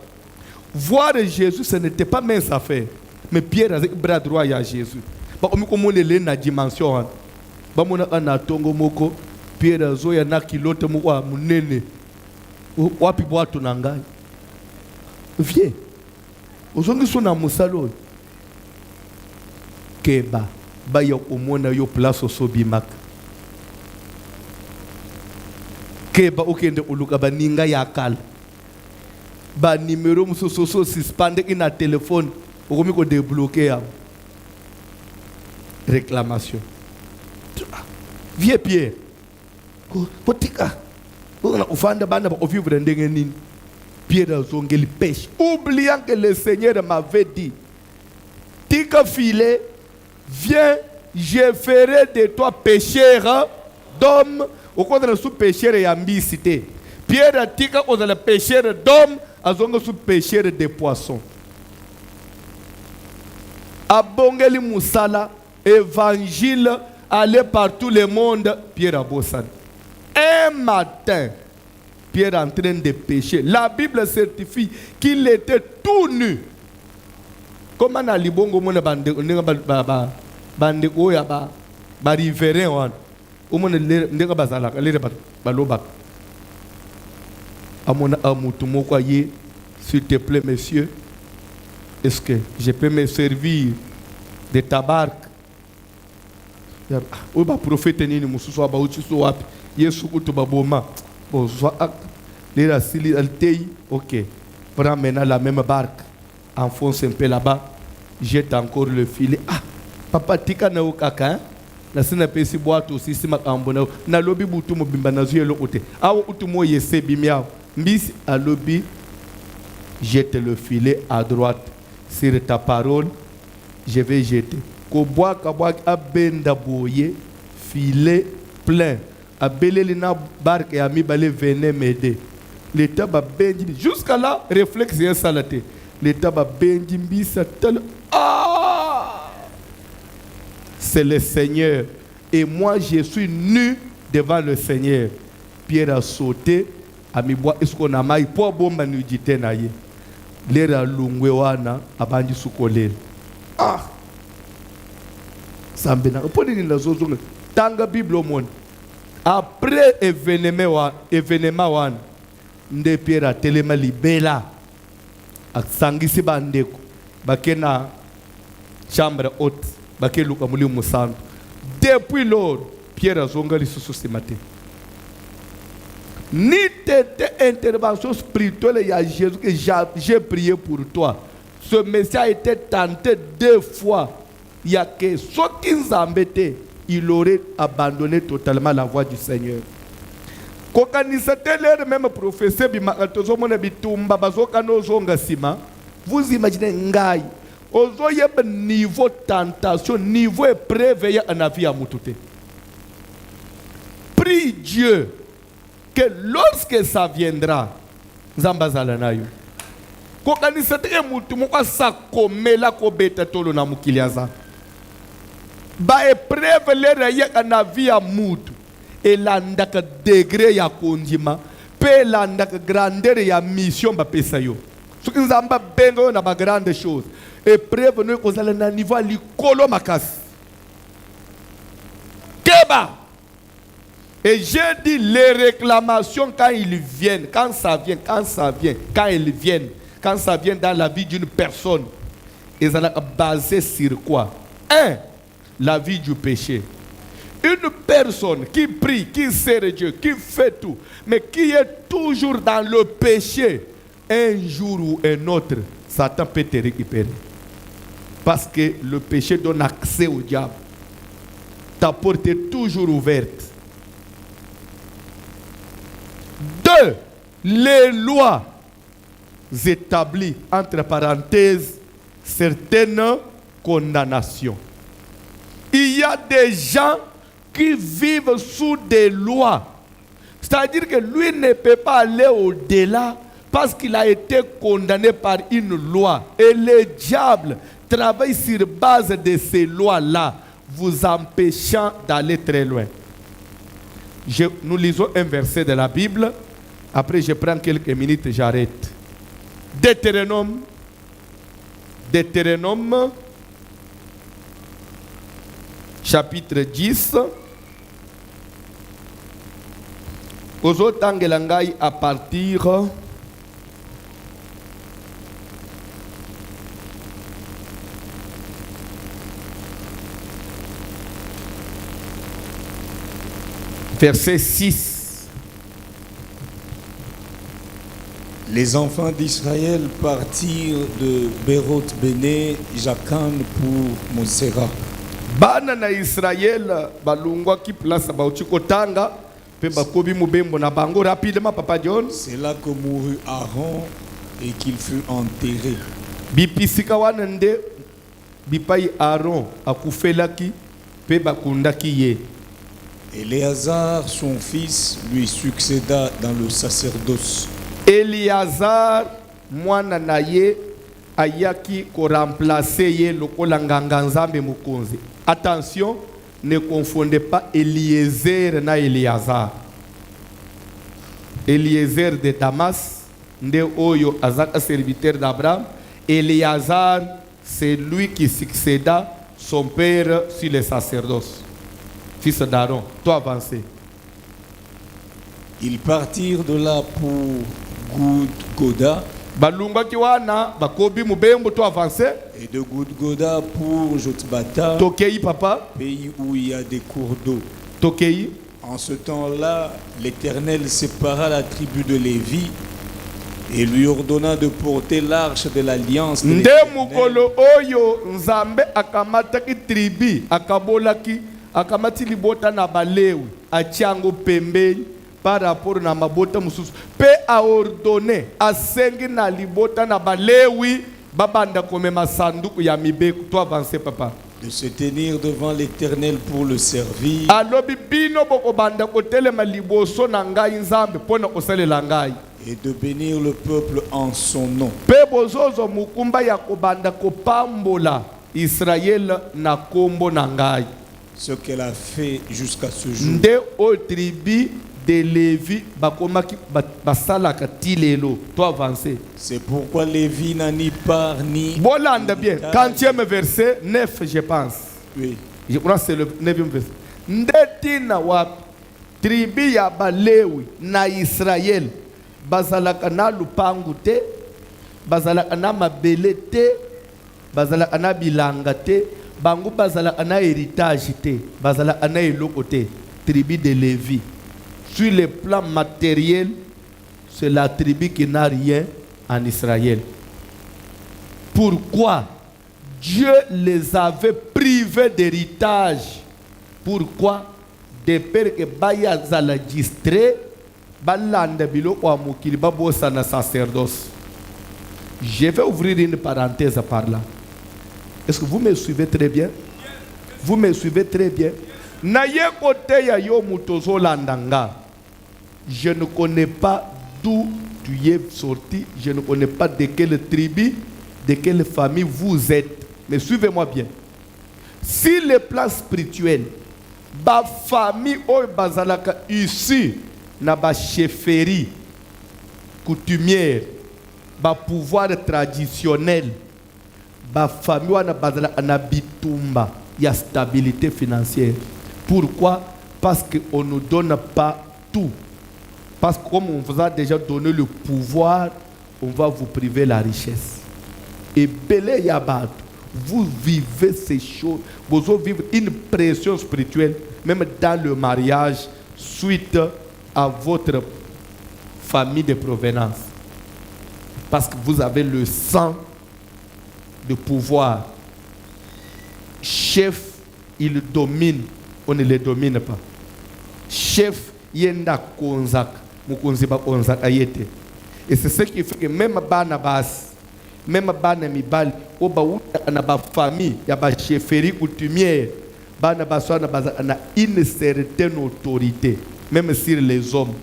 Voir Jésus ce n'était pas mince affaire. Mais Pierre a bras droit à Jésus. Ba komi ko monele na dimension. Ba mona ana tongo moko Pierre azoya na kilote mwa munene. Wapi bwatu na ngai. Viens. Ozongi sona musalo. Keba ba yo omona yo place osobimaka. Keba okende uluka baninga yakala. Ba numéro musoso suspende ina téléphone okomi ko débloquer ya. Réclamation. Viens Pierre. Potika. On ufanda banda ba vivre ndenge nini. Pierre azongeli pêche. Oubliant que le Seigneur m'avait dit, tika filet, viens, je ferai de toi pécheur d'homme. Au contraire, de sous pécheur et ambicité. Pierre a tika on a le pécheur d'homme, azonga sous pécheur de poissons. Abongeli musala, évangile, aller par tout le monde, Pierre a bossan. Un matin, Pierre est en train de pécher. La Bible certifie qu'il était tout nu. Comment na libongo mona bande bande oya ba riverain wan. Omona ndeka bazala lere baloba. Amona amutu moko ye, s'il te plaît monsieur, est-ce que je peux me servir de ta barque? O ba prophète nini mususu ba utiso wapi? Yesu kutuba boma. Bon, soit les racines altei, ok. Prends maintenant la même barque, enfonce un peu là-bas, jette encore le filet. Ah, papa tika na okaka, na sina pesi boîte aussi si makambona. Na lobi butu mo bimba na zuye lo ote. Awo utu mo yese bimia. Mbisi a lobi, jette le filet à droite. Sur ta parole, je vais jeter. Ko bois kabwa abenda boye, filet plein. Abeleli na barque et ami balé venez m'aider. L'état va benji jusqu'à là réflexe est salaté. L'état va benji mbisa tel ah. C'est le Seigneur et moi je suis nu devant le Seigneur. Pierre a sauté a mi bois est-ce qu'on a maï pour bomba nu jité na ye. Lera lungwe wana abanji sukolel. Ah. Sambena poni ni nazozo tanga Bible au monde. Après événement wan nde Pierre a telema libela aksangisi bandeko bakena chambre haute bakeluka muli musantu. Depuis lors Pierre a zonga lisusu ce matin. Ni tete intervention spirituelle il y a Jésus que j'ai prié pour toi. Ce Messie a été tenté 2 fois. Il y a que ceux qui nous embêtaient, il aurait abandonné totalement la voie du Seigneur. Quand il même professeur, vous imaginez Ngai, au niveau tentation, niveau épreuve, il y a un avis à Moutoute. Prie Dieu que lorsque ça viendra, Zambazalanayu. Quand il s'est ba épreuve lera ya na vie ya mutu elandaka degré ya konjima pe landaka grandeur ya mission ba pesa yo soki nzamba bengo na ba grande chose épreuve no kozala na niveau likolo makasi keba. Et j'ai dit les réclamations quand ils viennent, quand ça vient, quand ils viennent, quand ça vient dans la vie d'une personne, ils sont basés sur quoi? La vie du péché. Une personne qui prie, qui sert Dieu, qui fait tout, mais qui est toujours dans le péché, un jour ou un autre, Satan peut te récupérer. Parce que le péché donne accès au diable. Ta porte est toujours ouverte. 2. les lois établies, entre parenthèses, certaines condamnations. Il y a des gens qui vivent sous des lois. C'est-à-dire que lui ne peut pas aller au-delà parce qu'il a été condamné par une loi. Et le diable travaille sur base de ces lois-là, vous empêchant d'aller très loin. Nous lisons un verset de la Bible. Après, je prends quelques minutes et j'arrête. Deutéronome, chapitre 10. Aux autres angelangai à partir verset 6. Les enfants d'Israël partirent de Béroth Béné, Jacan pour Mosera. Bana na Israël balungwa ki place bauti kotanga pe bakobi mubembo na bango rapidement papa John. C'est là que mourut Aaron et qu'il fut enterré. Bipisika wanende bipai Aaron akufelaki pe bakundaki ye. Éléazar, son fils, lui succéda dans le sacerdoce. Eliazar mwana na ye ayaki ko remplacer ye lokola nganga nzambe mukonzi. Attention, ne confondez pas Eliezer na Eliazar. Eliezer de Damas, nde oyo azaka serviteur d'Abraham. Eliazar, c'est lui qui succéda son père sur le sacerdoce. Fils d'Aaron, toi avancez. Ils partirent de là pour Goud-Goda. Balunga kiwana bakobi mubembo to avancer. Et de Goud-Goda pour Jotbata, Tokei papa, pays où il y a des cours d'eau. Tokei. En ce temps-là, l'Éternel sépara la tribu de Lévi et lui ordonna de porter l'arche de l'alliance de Nde l'Éternel. mukolo oyo nzambe akamataki tribi akabolaki akamati libota na balewi achango pembeni par rapport na mabota mususu pe a ordonné asengi na libota na balewi babanda komema sanduku ya mibeku. To avancer papa. De se tenir devant l'Éternel pour le servir. Alobi bino boko banda kotelema liboso na ngai nzambe pona kosalela ngai. Et de bénir le peuple en son nom. Pe bozozo mukumba ya kobanda kopambola Israël na kombo na ngai. Ce qu'elle a fait jusqu'à ce jour. Nde o tribu de Lévi bakomaki basalaka tilelo. To avancer. C'est pourquoi Lévi n'a ni part ni... Bolanda bien. 40e verset 9 je pense. Oui. Je crois que c'est le 9e verset. Ndetina wa tribu ya balewi na Israël bazalaka na lupangu te, bazalaka na mabele te, bazalaka na bilanga te, bangu bazalaka na héritage te, bazalaka na eloko te. Tribu de Lévi. Sur le plan matériel, c'est la tribu qui n'a rien en Israël. Pourquoi Dieu les avait privés d'héritage? Pourquoi? De peur que baya zala distrait, balanda biloko wa mokili babosa na sacerdoce. Je vais ouvrir une parenthèse par là. Est-ce que vous me suivez très bien? Vous me suivez très bien? Na ye kote ya yo mutozo landanga. Je ne connais pas d'où tu es sorti. Je ne connais pas de quelle tribu, de quelle famille vous êtes. Mais suivez-moi bien. Si le plan spirituel, ba famille oy bazalaka ici, na ba chefferie coutumière, ba pouvoir traditionnel, ba famille wana bazalaka na bitumba, il y a stabilité financière. Pourquoi? Parce qu'on ne nous donne pas tout. Parce que comme on vous a déjà donné le pouvoir, on va vous priver la richesse. Et belé yabat, vous vivez ces choses, vous vivez une pression spirituelle, même dans le mariage, suite à votre famille de provenance. Parce que vous avez le sang de pouvoir. Chef, il domine, on ne le domine pas. Chef, yenda konzak. mukonzi bakonza ayete. Et c'est ce qui fait que même bana bas, même bana mibali, o ba wuta na ba famille, ya ba chefferie coutumière, bana baswa na une certaine autorité, même sur les hommes.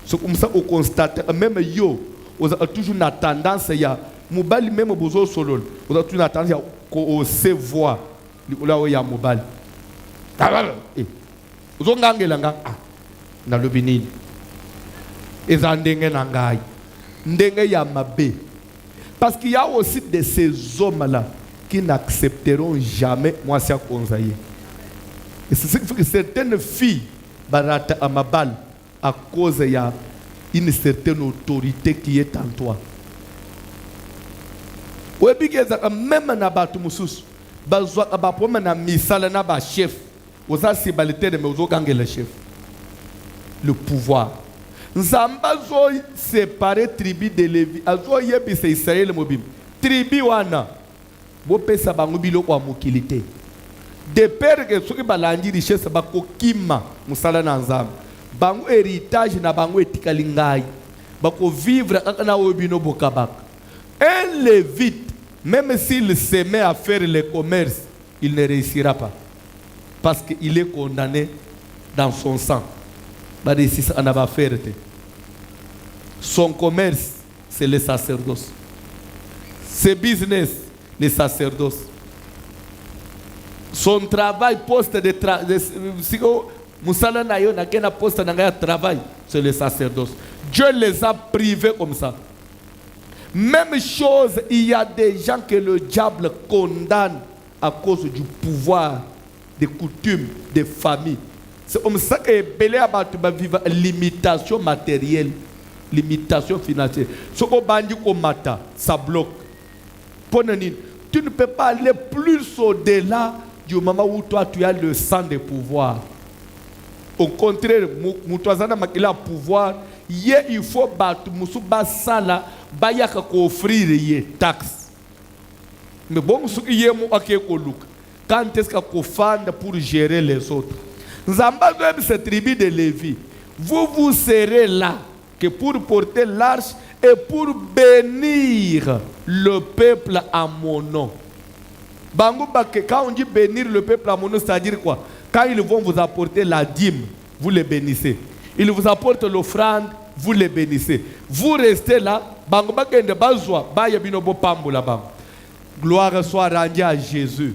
C'est comme ça on constate, même yo, on a toujours une tendance, ya mobali même bozo solol, on a toujours une tendance ya ko se voit, là où ya mobali. Ozo ngangela nga na lobinini. Eza ndenge na ngai. Ndenge ya mabe. Parce qu'il y a aussi de ces hommes-là qui n'accepteront jamais moi si à konzaye. Et c'est ce qui fait que certaines filles barata amabal à cause il y a une certaine autorité qui est en toi. Même na batu mususu bazwa abapoma na misala na ba chef oza sibalite de mezo gange le chef. Le pouvoir. Nzamba zo séparé tribu de Lévi azo yebisa Israël mobim tribu wana bo pesa bango biloko ya mokilité de père que soki balandi richesse bakokima musala na nzambe bango héritage na bango etikali ngai bako vivre kaka na obino bokabaka. Un lévite même s'il se met à faire le commerce il ne réussira pas parce qu'il est condamné dans son sang. Son commerce, c'est le sacerdoce. Ses business, le sacerdoce. Son travail, poste de travail, c'est le sacerdoce. Dieu les a privés comme ça. Même chose, il y a des gens que le diable condamne à cause du pouvoir, des coutumes, des familles. C'est comme ça que Belé Abatu va vivre limitation matérielle, limitation financière. Ce qu'on bandit au matin, ça bloque. Tu ne peux pas aller plus au-delà du moment où toi tu as le sang de pouvoir. Au contraire, il a pouvoir. Il faut battre Moussouba Sala, Bayaka offrir les taxes. Mais bon, ce qui est quand est-ce qu'on fait pour gérer les autres? Zamba de cette tribu de Lévi, vous serez là que pour porter l'arche et pour bénir le peuple à mon nom. Quand on dit bénir le peuple à mon nom, c'est-à-dire quoi? Quand ils vont vous apporter la dîme, vous les bénissez. Ils vous apportent l'offrande, vous les bénissez. Vous restez là. Gloire soit rendue à Jésus.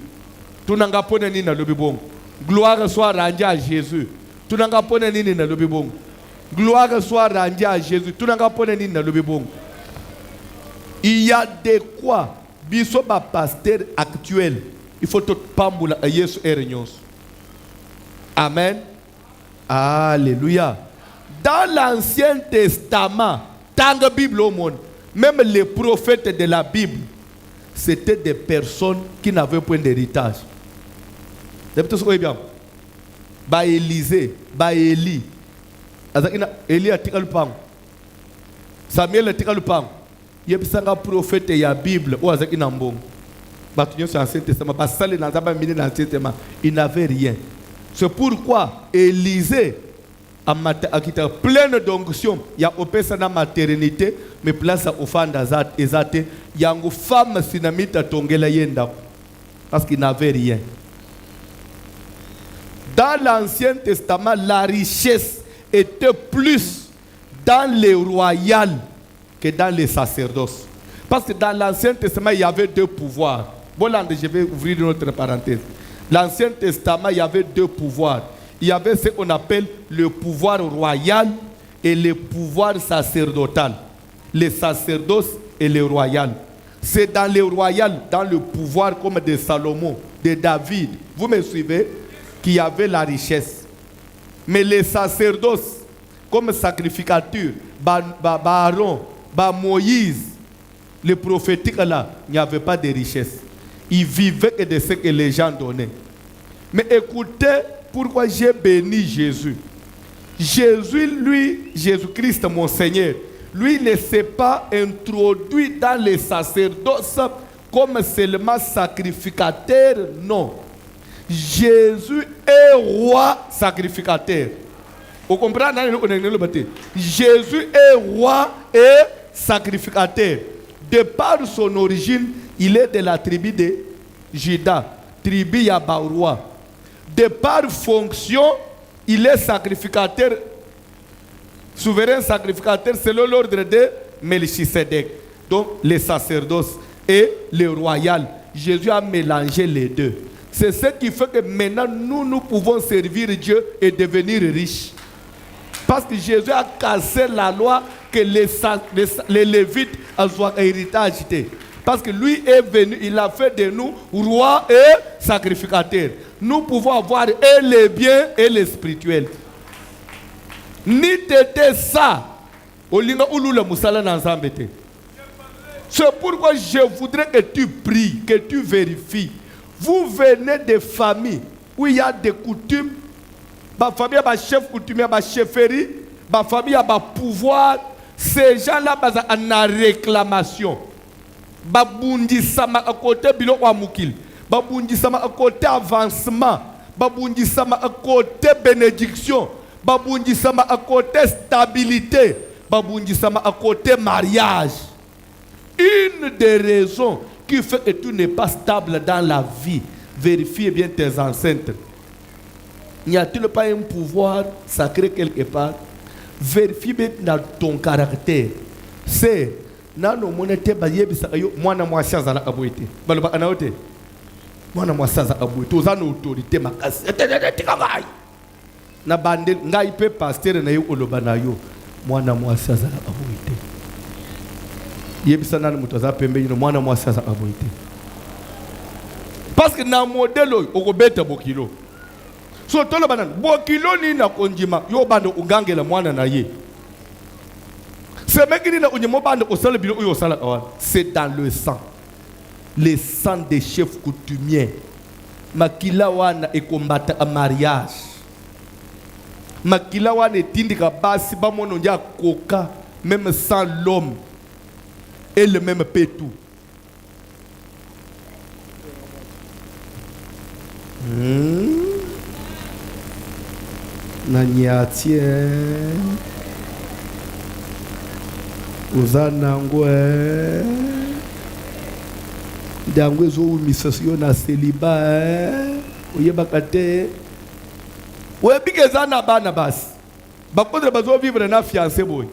Gloire soit rendue à Jésus. Gloire soit rendue à Jésus. Il y a de quoi. Biso ba pasteur actuel. Il faut tout pambula à Yesu erignos. Amen. Alléluia. Dans l'Ancien Testament, dans la Bible au monde, même les prophètes de la Bible, c'était des personnes qui n'avaient point d'héritage. Ba Élisée, ba Élie. Élie a tiré le pain. Samuel a tiré le pain. Il y a un prophète et la Bible. Il n'avait rien. C'est pourquoi Élisée a plein d'onction. Il y a une maternité, mais place à offrande ezate. Il y a une femme sinamita tongela yenda parce qu'il n'avait rien. Dans l'Ancien Testament, la richesse était plus dans les royales que dans les sacerdoces. Parce que dans l'Ancien Testament, il y avait deux pouvoirs. Bon, là, je vais ouvrir une autre parenthèse. L'Ancien Testament, il y avait deux pouvoirs. Il y avait ce qu'on appelle le pouvoir royal et le pouvoir sacerdotal. Les sacerdoces et les royales. C'est dans le royal, dans le pouvoir comme de Salomon, de David. Vous me suivez? Qu'il y avait la richesse. Mais les sacerdoces, comme sacrificature, Aaron, Moïse, les prophétiques là, il n'y avait pas de richesse. Ils vivaient que de ce que les gens donnaient. Mais écoutez, pourquoi j'ai béni Jésus. Jésus, lui, Jésus-Christ, mon Seigneur, lui ne s'est pas introduit dans les sacerdoces comme seulement sacrificateur, non. Jésus est roi sacrificateur. Vous comprenez? Jésus est roi et sacrificateur. De par son origine, il est de la tribu de Juda, tribu Yabaoua. De par fonction, il est sacrificateur, souverain sacrificateur selon l'ordre de Melchisedec. Donc les sacerdoces et le royal. Jésus a mélangé les deux. C'est ce qui fait que maintenant nous pouvons servir Dieu et devenir riches. Parce que Jésus a cassé la loi que les Lévites ont héritage. Parce que lui est venu, il a fait de nous rois et sacrificateurs. Nous pouvons avoir et les biens et les spirituels. Ni t'étais ça. C'est pourquoi je voudrais que tu pries, que tu vérifies. Vous venez de familles où il y a des coutumes. Ma famille a un chef coutumier, ma chefferie, ma famille a un pouvoir. Ces gens-là ont une réclamation. Babundi sama à côté bilo wa mukil. Babundi sama à côté avancement. Babundi sama à côté bénédiction. Babundi sama à côté stabilité. Babundi sama à côté mariage. Une des raisons qui fait que tu n'es pas stable dans la vie, vérifie bien tes ancêtres. N'y a-t-il pas un pouvoir sacré quelque part? Vérifie bien dans ton caractère. C'est nano monete bayebisa ayo mwana mwasi azala aboite. Baloba anaote. Mwana mwasi azala aboite. Ozana autorité makasi. Tikangai. Na bande ngai pe pasteur na yo oloba na yo. Mwana mwasi azala aboite. Yebisa nano muto azala pembeni no mwana mwasi azala aboite. Parce que na modelo okobeta bokilo. So tolo banan bokilo ni na konjima yo bando ungangela mwana na ye. C'est dans le sang. Le sang des chefs coutumiers. Makila wana e combattre un mariage. Makila wana tindika basi ba mono ya koka même sans l'homme et le même pétou. Nanyatien Uzanangwe Ndangwe zo misasyo na celiba Oyebakate Webigezana bana basi Bakodre bazo vivre na fiancé boy.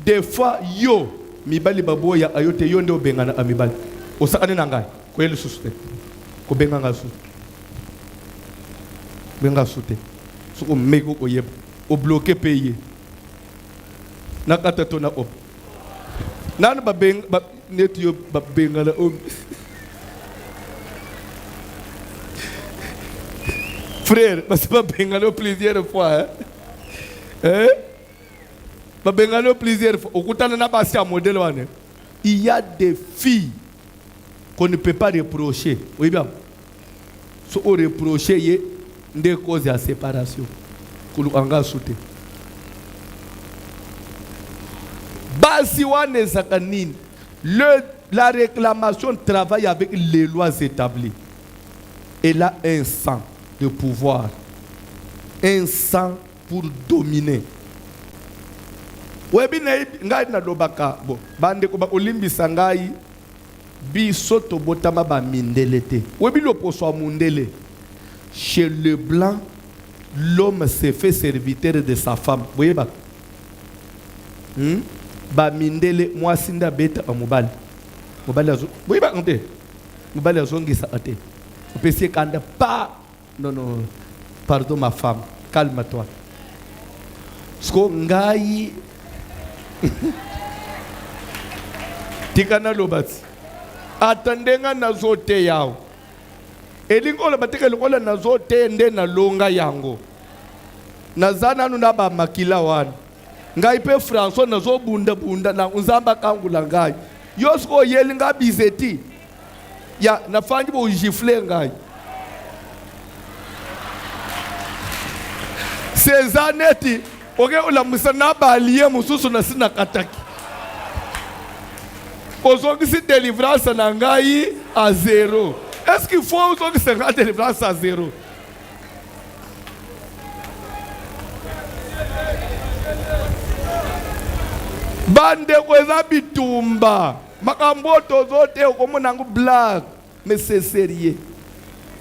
Des fois yo mibali baboya ayote yo nde obengana amibali. Osakane nangai ko yele suste. Ko benganga su. Benga sute. So ko meko ko yeb. O bloquer payer. Nakata to na op. Nan ba beng ba net yo ba bengala om. Frère, mas pas bengalo plusieurs fois. Hein? Ba bengalo plusieurs fois. Okutana na basi a modèle wane. Il y a des filles qu'on ne peut pas reprocher. Oui bien. So on reprocher ye des causes de séparation. Kulu anga soute. Basi wane zakanine. La réclamation travaille avec les lois établies. Elle a un sang de pouvoir, un sang pour dominer. Webi ngai na dobaka bo bande ko ba olimbisa ngai bi soto botama ba mindelete. Webi lo poso mundele. Chez le blanc, l'homme se fait serviteur de sa femme. Vous voyez pas? Ba mindele moi sinda beta amubali. Mubali azo. Vous voyez pas ante? Mubali azo ngisa ate. Vous pensez kanda pas. Non, pardon ma femme, calme-toi. Sko ngai tikana lobati. Atandenga nazote yao. Elingola bateka lingola nazote nde na longa yango. Nazana nuna ba makila wana. Ngai pe François nazo bunda na unzamba kangula ngai. Yosko yeli nga bizeti. Ya nafanyi bo gifle ngai. Ces années, ok, la musana balie mususu na sina kataki. Aujourd'hui, c'est délivrance nangai à zéro. Est-ce qu'il faut aujourd'hui c'est la délivrance à zéro? Bande kweza bitumba. Makamboto zote okomonangu blague. Mais c'est sérieux.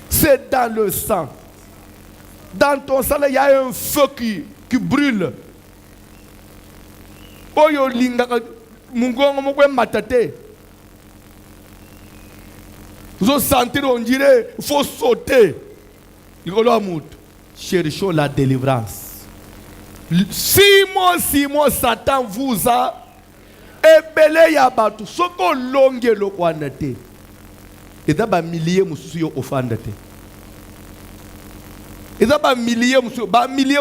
C'est dans le sang. Dans ton sang, il y a un feu qui brûle. Oyo linga mungongo mokwe matate. Vous sentir on dirait il faut sauter. Cherchons la délivrance. 6 mois Satan vous a ébélé yabatu. Soko longe lo kwanate. Et d'abord milliers mususu yo offandate. Et d'abord milliers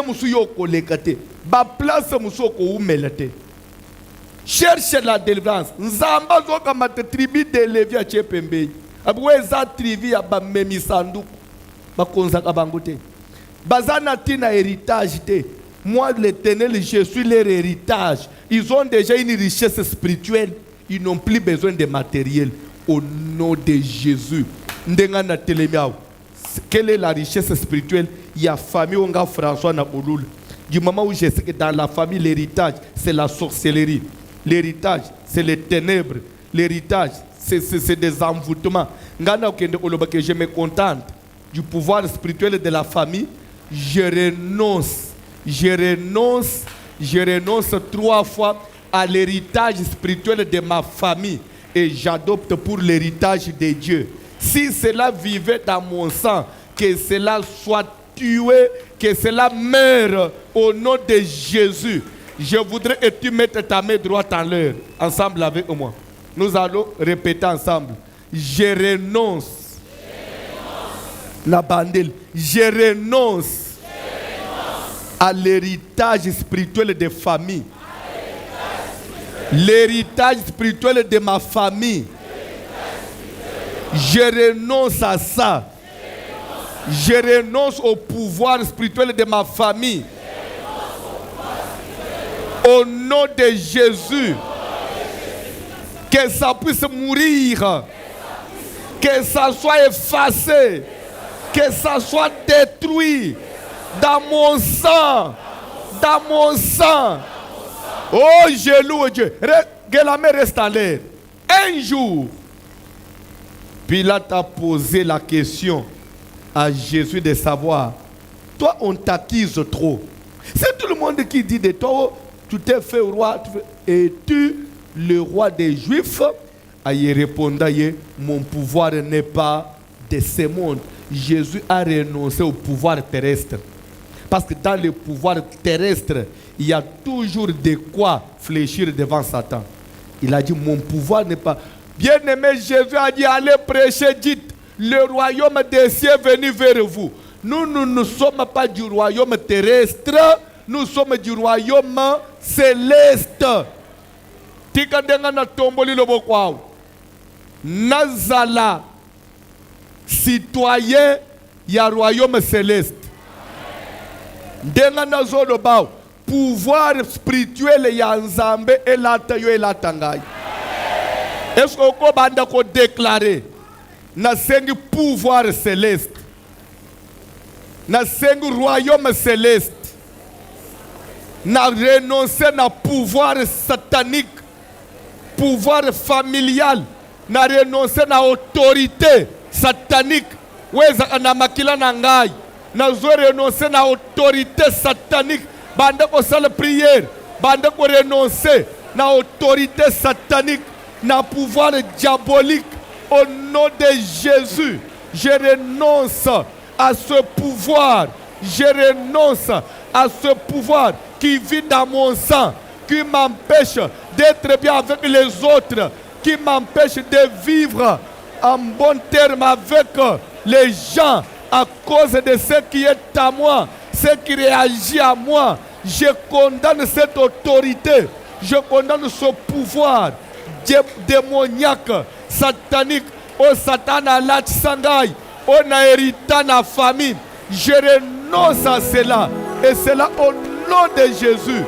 mususu yo kolekate. Ba place mususu ko umelate. Cherchez la délivrance. Nzamba zo kamate tribu de Lévi a chepembe. Abweza tribu ya ba memi sanduku. Ba konza kabangote. Bazana tina héritage te. Moi l'Éternel, je suis leur héritage. Ils ont déjà une richesse spirituelle. Ils n'ont plus besoin de matériel. Au nom de Jésus. Ndengana telemiao. Quelle est la richesse spirituelle? Il y a famille onga François na Ouloul. Du moment où je sais que dans la famille l'héritage c'est la sorcellerie. L'héritage c'est les ténèbres. L'héritage c'est des envoûtements. Ngana okende kolobake je me contente du pouvoir spirituel de la famille. Je renonce 3 fois à l'héritage spirituel de ma famille et j'adopte pour l'héritage de Dieu. Si cela vivait dans mon sang, que cela soit tué, que cela meure au nom de Jésus. Je voudrais que tu mettes ta main droite en l'air, ensemble avec moi. Nous allons répéter ensemble. Je renonce. La bandelle. Je renonce à l'héritage spirituel des familles. L'héritage spirituel de ma famille. Je renonce à ça. Je renonce au pouvoir spirituel de ma famille. Au nom de Jésus. Que ça puisse mourir. Que ça soit effacé. Que ça soit détruit. Dans mon sang. Dans mon sang. Oh, je loue Dieu. Que la main reste en l'air. Un jour, Pilate a posé la question à Jésus de savoir, toi on t'accuse trop. C'est tout le monde qui dit de toi, tu t'es fait roi, es-tu le roi des Juifs? Il répondait, mon pouvoir n'est pas de ce monde. Jésus a renoncé au pouvoir terrestre. Parce que dans le pouvoir terrestre, il y a toujours de quoi fléchir devant Satan. Il a dit, mon pouvoir n'est pas... Bien-aimé, Jésus a dit, allez prêcher, dites, le royaume des cieux est venu vers vous. Nous ne sommes pas du royaume terrestre, nous sommes du royaume céleste. Tikadenga na tomboli lobo kwao. Nazala, citoyen, ya royaume céleste. Denga na zolo bao, pouvoir spirituel ya nzambe elata yo elatangai. Est-ce qu'on banda ko déclarer na sengi pouvoir céleste, na sengi royaume céleste, na renoncer na pouvoir satanique, pouvoir familial, na renoncer na autorité satanique. Weza na makila na ngai, na zo renoncer na autorité satanique. Banda ko sala prière, banda ko renoncer na autorité satanique, na pouvoir diabolique. Au nom de Jésus, je renonce à ce pouvoir. Je renonce à ce pouvoir qui vit dans mon sang, qui m'empêche d'être bien avec les autres, qui m'empêche de vivre en bon terme avec les gens à cause de ce qui est à moi, ce qui réagit à moi. Je condamne cette autorité, je condamne ce pouvoir démoniaque, satanique. Oh Satan a la sangai, on a hérité la famille. Je renonce à cela, et cela au nom de Jésus.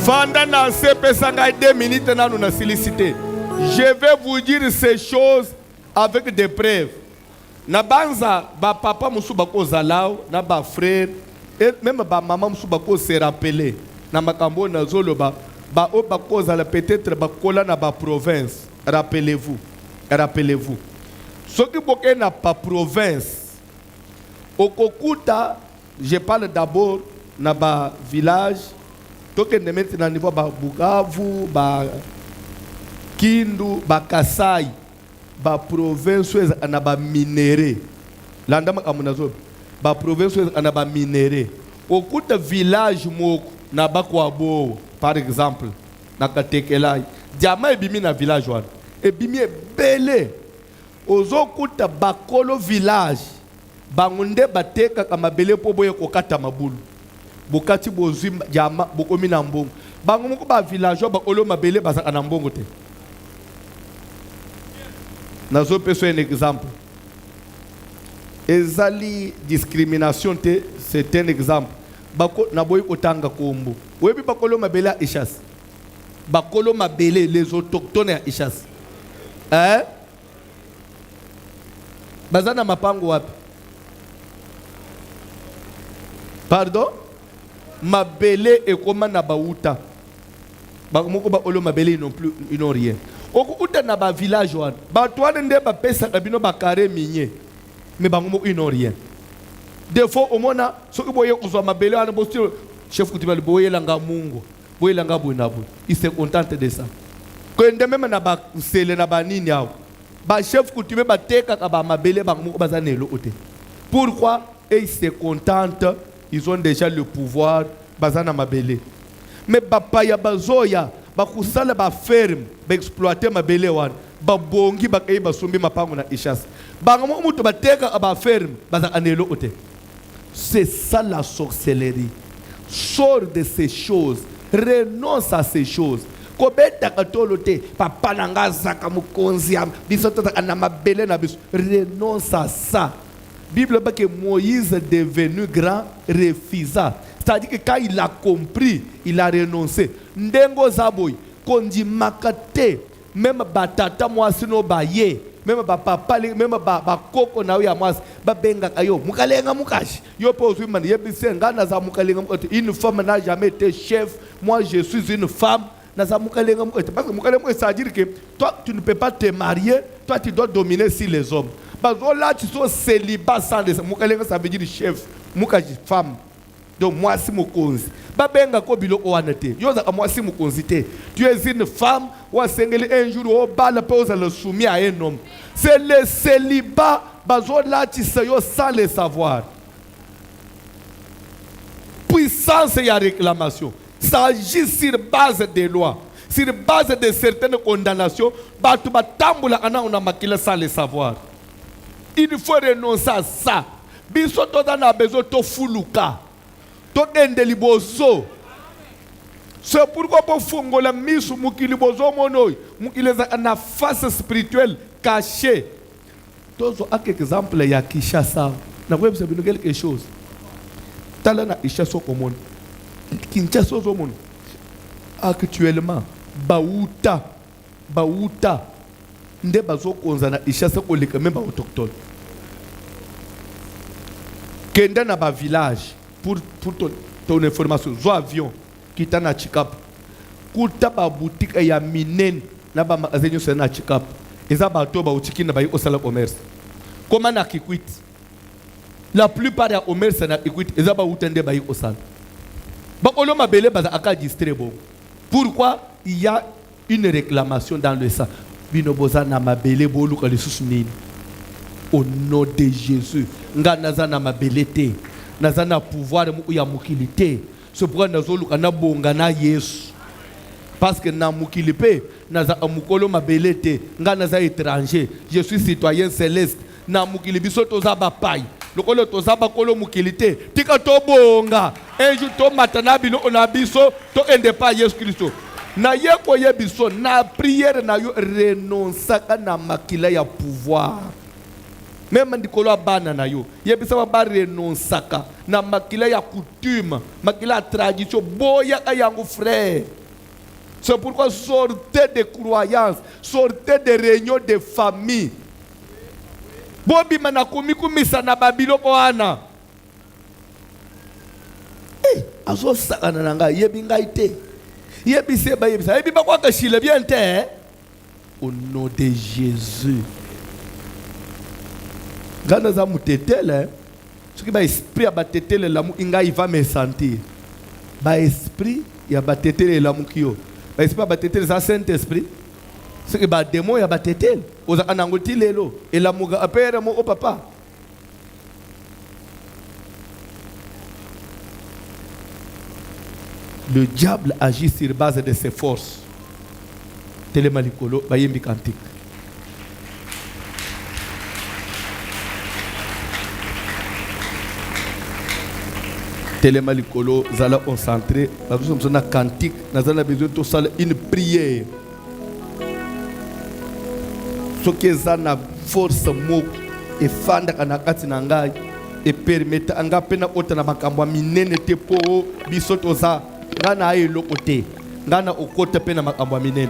Fanda na sepe sanga 2 minutes na nous na sollicité. Je vais vous dire ces choses avec des preuves. Na banza ba papa musu bako zalao na ba frère et même ba maman musu bako se rappeler na makambo na zolo ba o bako zala peut-être bakola na ba province. Rappelez-vous. Ce qui boke na pa province. Okokuta, je parle d'abord na ba village. Toke ne mettre na niveau ba Bukavu, ba Kindu, ba Kasai, ba province na ba minéré. Landa makamunazo, ba province na ba minéré. Okuta village moko na ba Kwabo, par exemple, na Katekelai. Diama ebimi na village wana. Ebimi ebele. Ozokuta bakolo village. Bangunde bateka kama bele po boye kokata mabulu. Bokati bozwi diama bokomi na mbongo. Bango moko ba village ba olo mabele bazaka na mbongo te. Nazo peso un exemple. Ezali discrimination te, c'est un exemple. Bako na boy kotanga kombo. Webi bakolo mabele a Ishas. Bakolo mabele les autochtones à Ishas. Hein? Bazana mapango wapi? Pardon? Mabele et comment na bauta. Moko ba olo mabele non plus ils n'ont rien. Okuta na ba village wan. Ba toane nde ba pesa kabino ba carré minier. Mais bango moko ils n'ont rien. Des fois au mona so ki boye ko so mabele wana bosti chef kutibali boye langa mungu. Boye langa buinabu. Il se contente de ça. Ko ndeme même na ba sele na ba nini yao. Ba chef kutibe ba teka ka ba mabele bango moko bazanelo ote. Pourquoi ils se contentent? Ils ont déjà le pouvoir bazana mabele. Mais papa ya bazoya bakusala ba ferme ba exploiter mabele wan ba bongi ba kay basumbi mapango na Ishas. Bango mutu bateka ba ferme bazaka nelo ote. C'est ça la sorcellerie. Sors de ces choses, renonce à ces choses. Kobeta katolote papa nanga zaka mukonzi am bisoto na mabele na biso. Renonce à ça. Bible dit que Moïse devenu grand refusa. C'est-à-dire que quand il a compris, il a renoncé. Ndengo zaboy, kondi makate, même batata mwasi no baye, même papa, même koko na ya mwasi, benga kayo, mukalenga mukashi. Yo pozu man yebise ngana za mukalenga mukashi. Une femme n'a jamais été chef. Moi je suis une femme. Parce que c'est-à-dire que toi tu ne peux pas te marier, toi tu dois dominer sur les hommes. Parce que là tu sois célibat sans les hommes. Ça veut dire chef, femme. Donc moi si mukonzi. Babenga ko biloko wana te. Yo za moi si mukonzi te. Tu es une femme ou sengeli un jour au bal pose le soumis à un homme. C'est le célibat. Bazo là tu sais yo sans le savoir. Puissance et réclamation. Ça agit sur base des lois, sur base de certaines condamnations. Batu batambula ana una makila sans le savoir. Il faut renoncer à ça. Biso toda na besoin to fuluka. To endelibozo. C'est pourquoi pour fongola misu mukilibozo monoi, mukileza na face spirituelle cachée. Tozo a quelques exemples ya Kinshasa. Na kwa sababu quelque chose. Tala na Kinshasa komon. Kinshasa zomon. Actuellement bauta nde bazo konza na Kinshasa ko leka même ba autochtone. Kenda na ba village pour ton information, zo avion kita na Chikap. Kuta ba boutique ya minen na ba magasin yo na Chikap. Eza ba to ba utiki na ba yo sala commerce. Comment na Kikwit? La plupart ya commerce na Kikwit eza ba utende ba yo sala. Bakolo mabele baza aka distrebo. Pourquoi il y a une réclamation dans le sang? Binoboza na mabele bolu ka lisusu nini? Au nom de Jésus. Nga naza na mabele te. Naza na pouvoir mu ya mukili te. C'est pourquoi nazo luka na bonga na Yesu. Parce que na mukili pe naza amukolo mabele te. Nga naza étranger. Je suis citoyen céleste. Na mukili biso toza ba pai. Lokolo tozaba kolo mukilité tika to bonga enju to matana bilo na biso to ende pa Yesu Kristo na yeko ye biso na prière na yo renoncer na makila ya pouvoir Même ndikolo abana na yo yebisa ba renonsaka na makila ya coutume makila ya tradition boya ayango frère. C'est pourquoi sortez des croyances, sortez des réunions de famille. Bobi manakomi kumisa na babiloko ana. Azo sakana nanga yebi ngai te. Yebi seba yebisa yebi bakwa ka shile bien te. Au nom de Jésus. Gana za mutetele, ce qui va esprit abatetele la mu inga il va me sentir. Ba esprit ya batetele la mu kio. Ba esprit abatetele za Saint-Esprit. Ce qui ba démon ya batetele. Oza anangoti lelo et la muga apere mo o papa. Le diable agit sur base de ses forces. Telemalikolo ba yembi kantique. Telemalikolo zala concentré, nous sommes dans un cantique, nous avons besoin de faire une prière. Ce qui est une force mo et fanda kana kati na ngai et permettre anga pena otana makambo minene te po bisoto za ngana ai lokote ngana okota pena makambo minene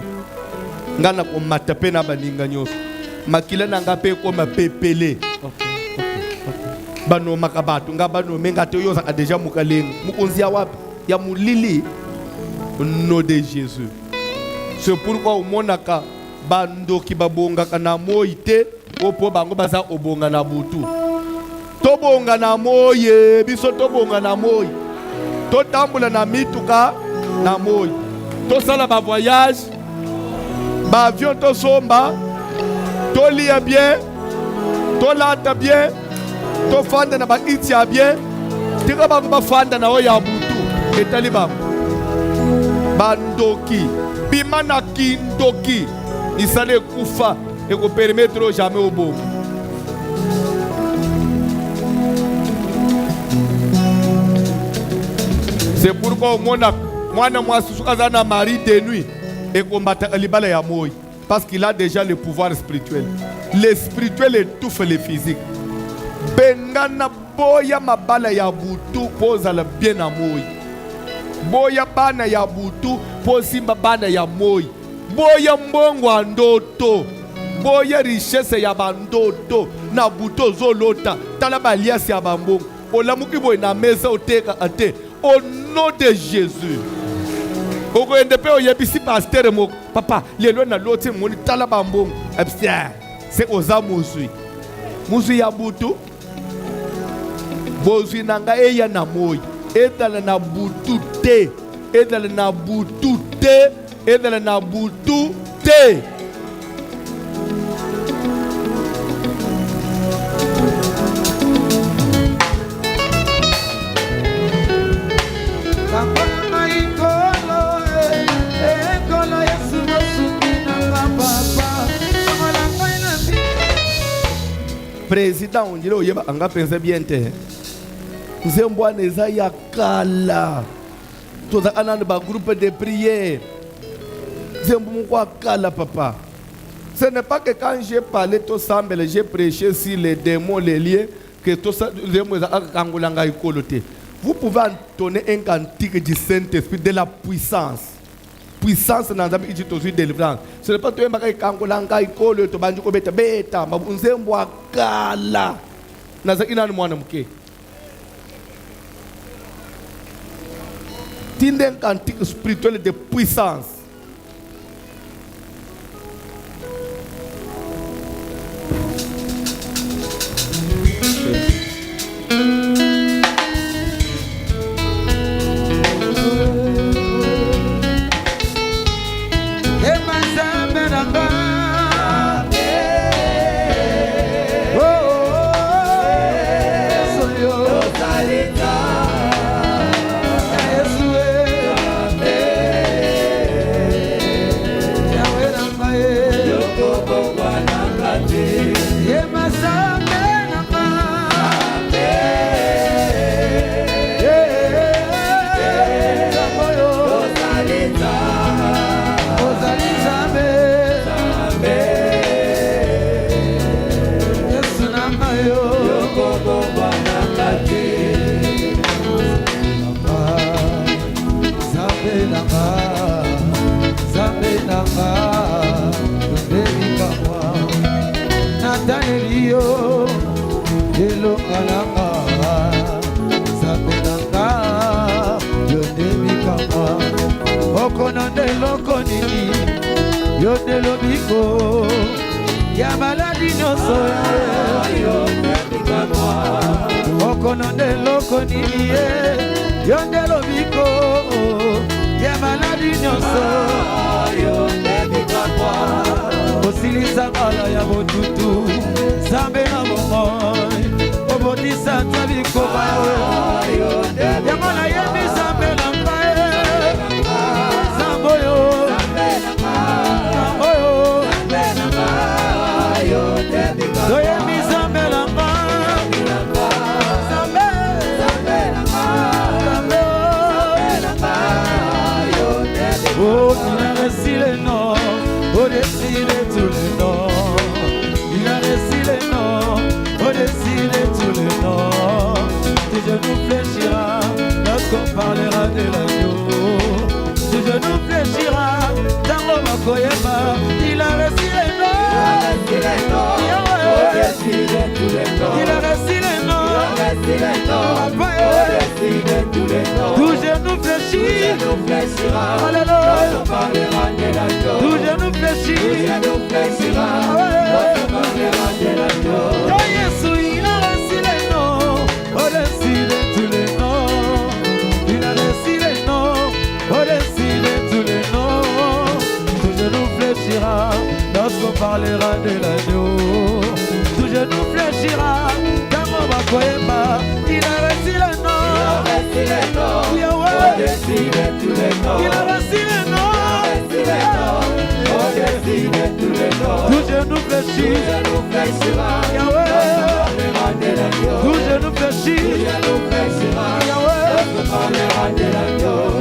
ngana ko mata pena baninga nyoso makila na nga pe ko mapepele. Bano makabatu nga bano menga te yoza déjà mukalenga mukonzia wapi ya mulili au nom de Jésus. C'est pourquoi au monaka bando ki babonga kana moite opo bango baza obonga na butu tobonga na moye biso tobonga na moye to tambula na mituka na moye to sala ba voyage ba avion to somba to lia bien to lata bien to fanda na ba itia bien tika bango ba fanda na oya butu etali ba bandoki bimana kindoki isale kufa et qu'on permettre jamais au bon. C'est pourquoi au monde moi susukazana mari de nuit et combattre libala ya moi parce qu'il a déjà le pouvoir spirituel. Le spirituel étouffe le physique. Bengana boya mabala ya butu poza la bien à moi. Boya bana ya butu posimba bana ya moi. Boya mbongo andoto. Boya richesse ya bandoto. Na buto zolota. Tala baliasi ya bambongo. Olamuki boy na meza oteka ate. Au nom de Jésus. Oko endepe oyebisi pasteur mo. Papa, lelo na loti moni tala bambongo. Absia. C'est oza muzui. Muzui ya butu. Bozui nanga eya na moi. Edala na butu te. Edala na butu te. Edala na butu te. Président on dirait oyeba anga penser bien te. Nzembo neza ya kala. Toza anana ba groupe de prière. Papa. Ce n'est pas que quand j'ai parlé tout semble, j'ai prêché sur les démons, les liens, que tout ça, vous pouvez entonner un cantique du Saint-Esprit de la puissance. Puissance dans la vie de délivrance. Ce n'est pas tout un bagage kangolanga ikolo to banjuko beta beta, mbunzembo akala. Naza ina mwana mke. Tinde un cantique spirituel de puissance. Zambe nanga, Zambe nanga, Yondebika Natanelio, Yelo alanga, Zambe nanga, Yondebika Okonande loko nini, Yondelobiko, ya maladi nyoso, Yondebika Okonande loko nini, Yondelobiko, ya maladi nyoso, Yondebika Osilisa kala ya botutu, Zambe na momoy, Obotisa tabiko bawe, Yamona yemi Zambe na mbae, Zamboyo, Zamboyo, Doyemi Zambe na mbae, Zambe, oh, il a reçu le nom, au-dessus de tous les noms. Il a reçu le nom, au-dessus de tous les noms. Tes genoux fléchira lorsqu'on parlera de l'agneau. Tes genoux fléchira dans mon koyema. Il a reçu le nom, au-dessus de tous les noms. Il a reçu le nom, au-dessus de tous les noms. Tout genou fléchira, alléluia. Tout genou fléchira, oh Jésus, il a reçu les noms, au-dessus de tous les noms. Il a reçu les noms, au-dessus de tous les noms. Tout genou fléchira lorsqu'on parlera de l'agneau. Tout genou fléchira dans mon bakoyema. Il a reçu les noms, au-dessus de tous les noms. Il a reçu les noms, au-dessus de tous les noms. Tout genou fléchira, Yahweh. Tout genou fléchira, Yahweh.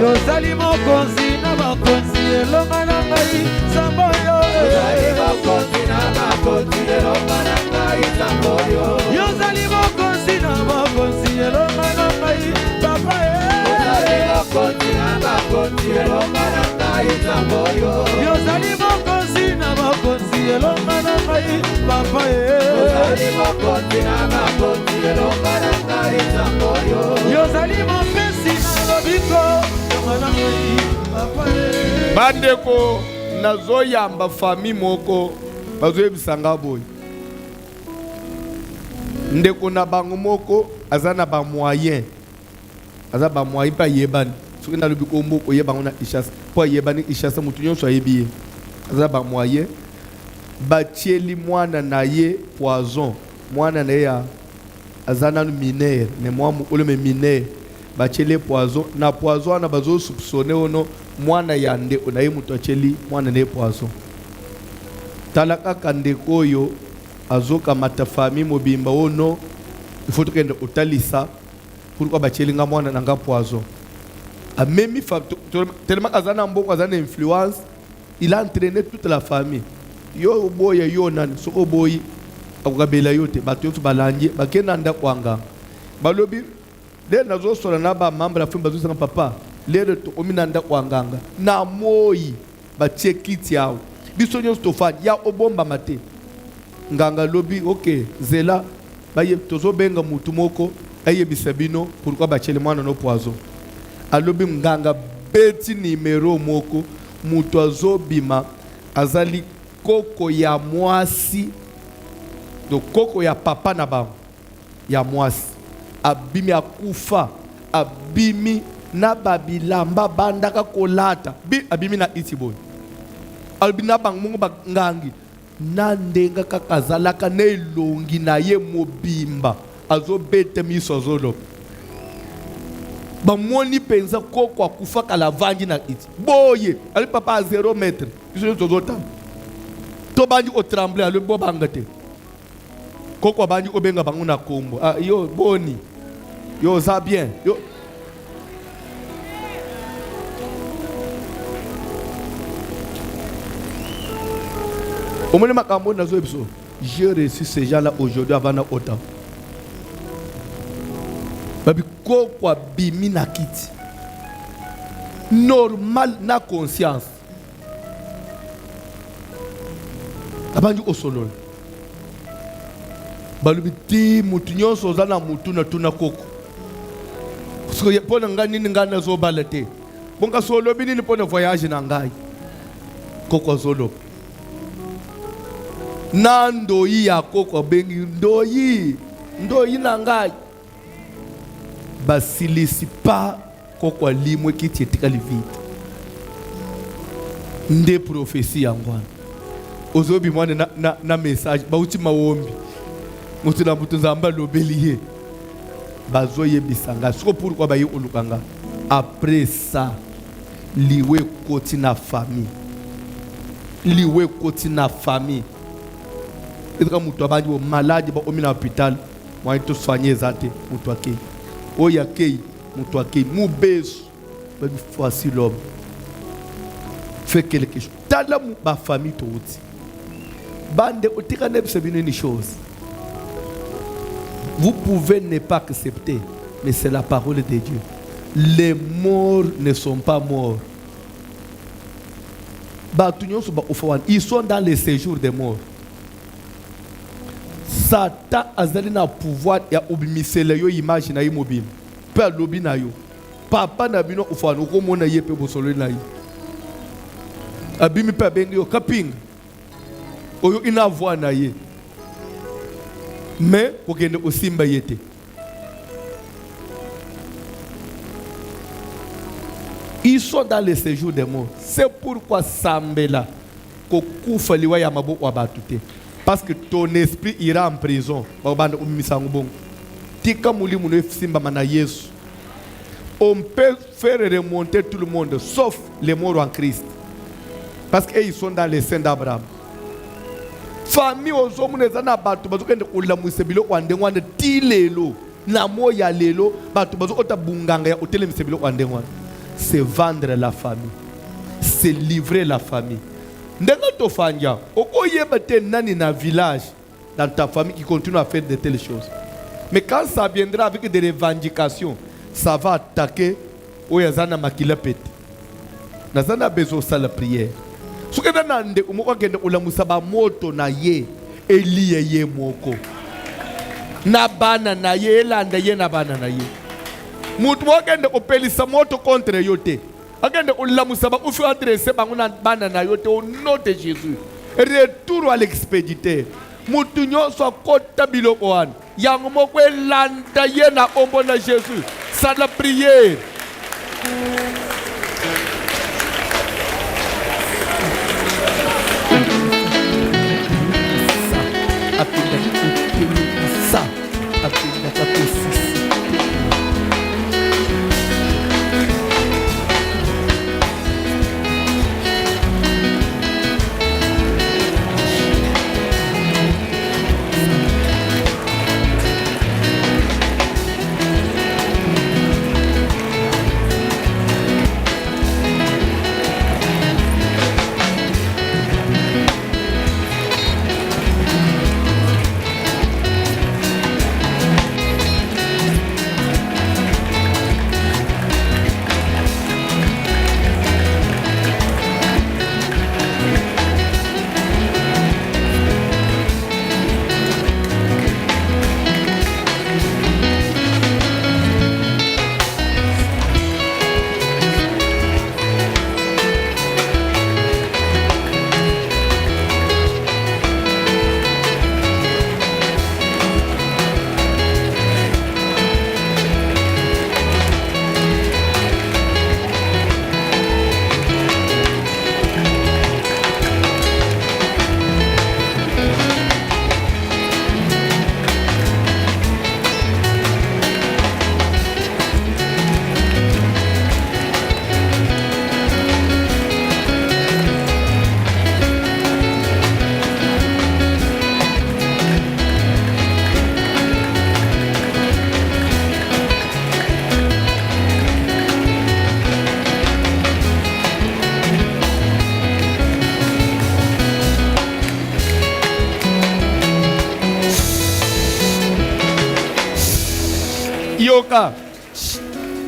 Yozali mokonzi na makonzi elonga na ngai Zamboyo. Yozali mokonzi na makonzi elonga na ngai Zamboyo. Yozali mokonzi na makonzi elonga na ngai Papa. Yozali mokonzi na makonzi elonga na ngai Zamboyo. Yozali mokonzi na makonzi elonga na ngai Papa. Yozali mokonzi na makonzi elonga na ngai Zamboyo. Yozali mopesi na lobiko elonga na ngai Papa. Bandeko nazoyamba fami moko bazoyebisanga boy. Ndeko na bango moko aza na ba moyen. Aza ba moyen pa yebani. Soki na lobiko mboko yebango na Ishasa. Po yebani Ishasa mutu nyonso ayebi. Aza ba moyen. Batieli mwana na ye poison. Mwana na ye aza na minere. Ne mwana oleme minere. Batieli poison. Na poison na bazo soupçonner ono mwana yande onaye mutu acheli mwana ne poison. Talaka kandeko yo azoka matafami mobimba ono il faut que utalisa pourquoi bachelinga mwana nanga poison. A même tellement azana mboko azana influence, il a entraîné toute la famille. Yo boye yo nan soko boyi akugabela yote bato yote balanje bakenanda kwanga. Balobi de nazo sola na ba membre la famille bazo sanga papa. Lero to ominanda kwanganga. Na moyi batie kiti yao. Biso nyonso tofanya ya obomba mate. Nganga lobi ok zela baye tozo benga mutu moko aye bisabino pourquoi bachele mwana no poison. Alobi nganga beti numéro moko mutu azobima azali koko ya mwasi do koko ya papa na ba ya mwasi abimi akufa abimi na babilamba bandaka kolata abimi na itiboy albina bang mungu bangangi nandenga kakazalaka na elongi na ye mobimba azobete miso azolo bamoni penza koko akufa kala vangi na iti boye ali papa a 0 mètre biso tozota to bangi o trembler ali bo bangate koko bangi obenga bangu na kombo yo boni yo za bien yo j'ai reçu ces gens-là aujourd'hui avant na autant. Babi quoi bimi na kiti. normal na conscience. Abandi osolo. Balubiti mutunyo sozana mutuna tuna koko. So pona ngani ngana zo balate. Bonga solo bini pona voyage na ngai. Koko solo. Nando ya koko bengi ndoyi na ngai. Basilisi pa koko limwe kitietika livite. Nde prophétie yangwana. Ozobi mwana na message bauti mawombi. Mutuna mutunzamba lobeliye. Bazoye bisanga. Soko pourquoi bayi olukanga. Après ça, liwe koti na famille. Liwe koti na famille. Et quand mutu abandi o malade ba omi na hôpital, moi to soigner zate mutu akei. Oya kei mutu akei mu beso. Ba voici l'homme. Fais quelque chose. Tala mu ba famille to uti. Bande otika ne bisebino ni chose. Vous pouvez ne pas accepter, mais c'est la parole de Dieu. Les morts ne sont pas morts. Ils sont dans le séjour des morts. Satan a un pouvoir et a obéissé les images na immobile. Père lobi na yo. Papa na bino ufano ko mona yepe bosolo na yi. Abimi pa bengi yo kaping. Oyo ina voix na ye. Mais pour que nous aussi mbayete. Ils sont dans le séjour des morts. C'est pourquoi Sambela kokufa liwa ya maboko abatute. Parce que ton esprit ira en prison. Babanda umisangu bon. Tika muli muno simba mana Yesu. On peut faire remonter tout le monde sauf les morts en Christ. Parce qu'ils sont dans les saints d'Abraham. Famille ozomune zana batu bazokende kulamusa biloko wandengwana tilelo na moya lelo batu bazokota bunganga ya otelemisa biloko wandengwana. C'est vendre la famille, c'est livrer la famille. Ndenga tofanja okoyeba te nani na village dans ta famille qui continue à faire de telles choses. Mais quand ça viendra avec des revendications, ça va attaquer oyazana makila pete. Nazana bezo sala prière. Sukenda nande umoko gende ulamusa ba moto na ye eliye ye moko na bana na ye elanda ye na bana na ye mutu gende opelisa moto contre yote agende ulamusa ba ufi adresse bangu na bana na yote au nom de Jésus. Retour à l'expéditeur mutu nyonso akota biloko wana yango moko elanda ye na ombo na Jésus. Sala prière.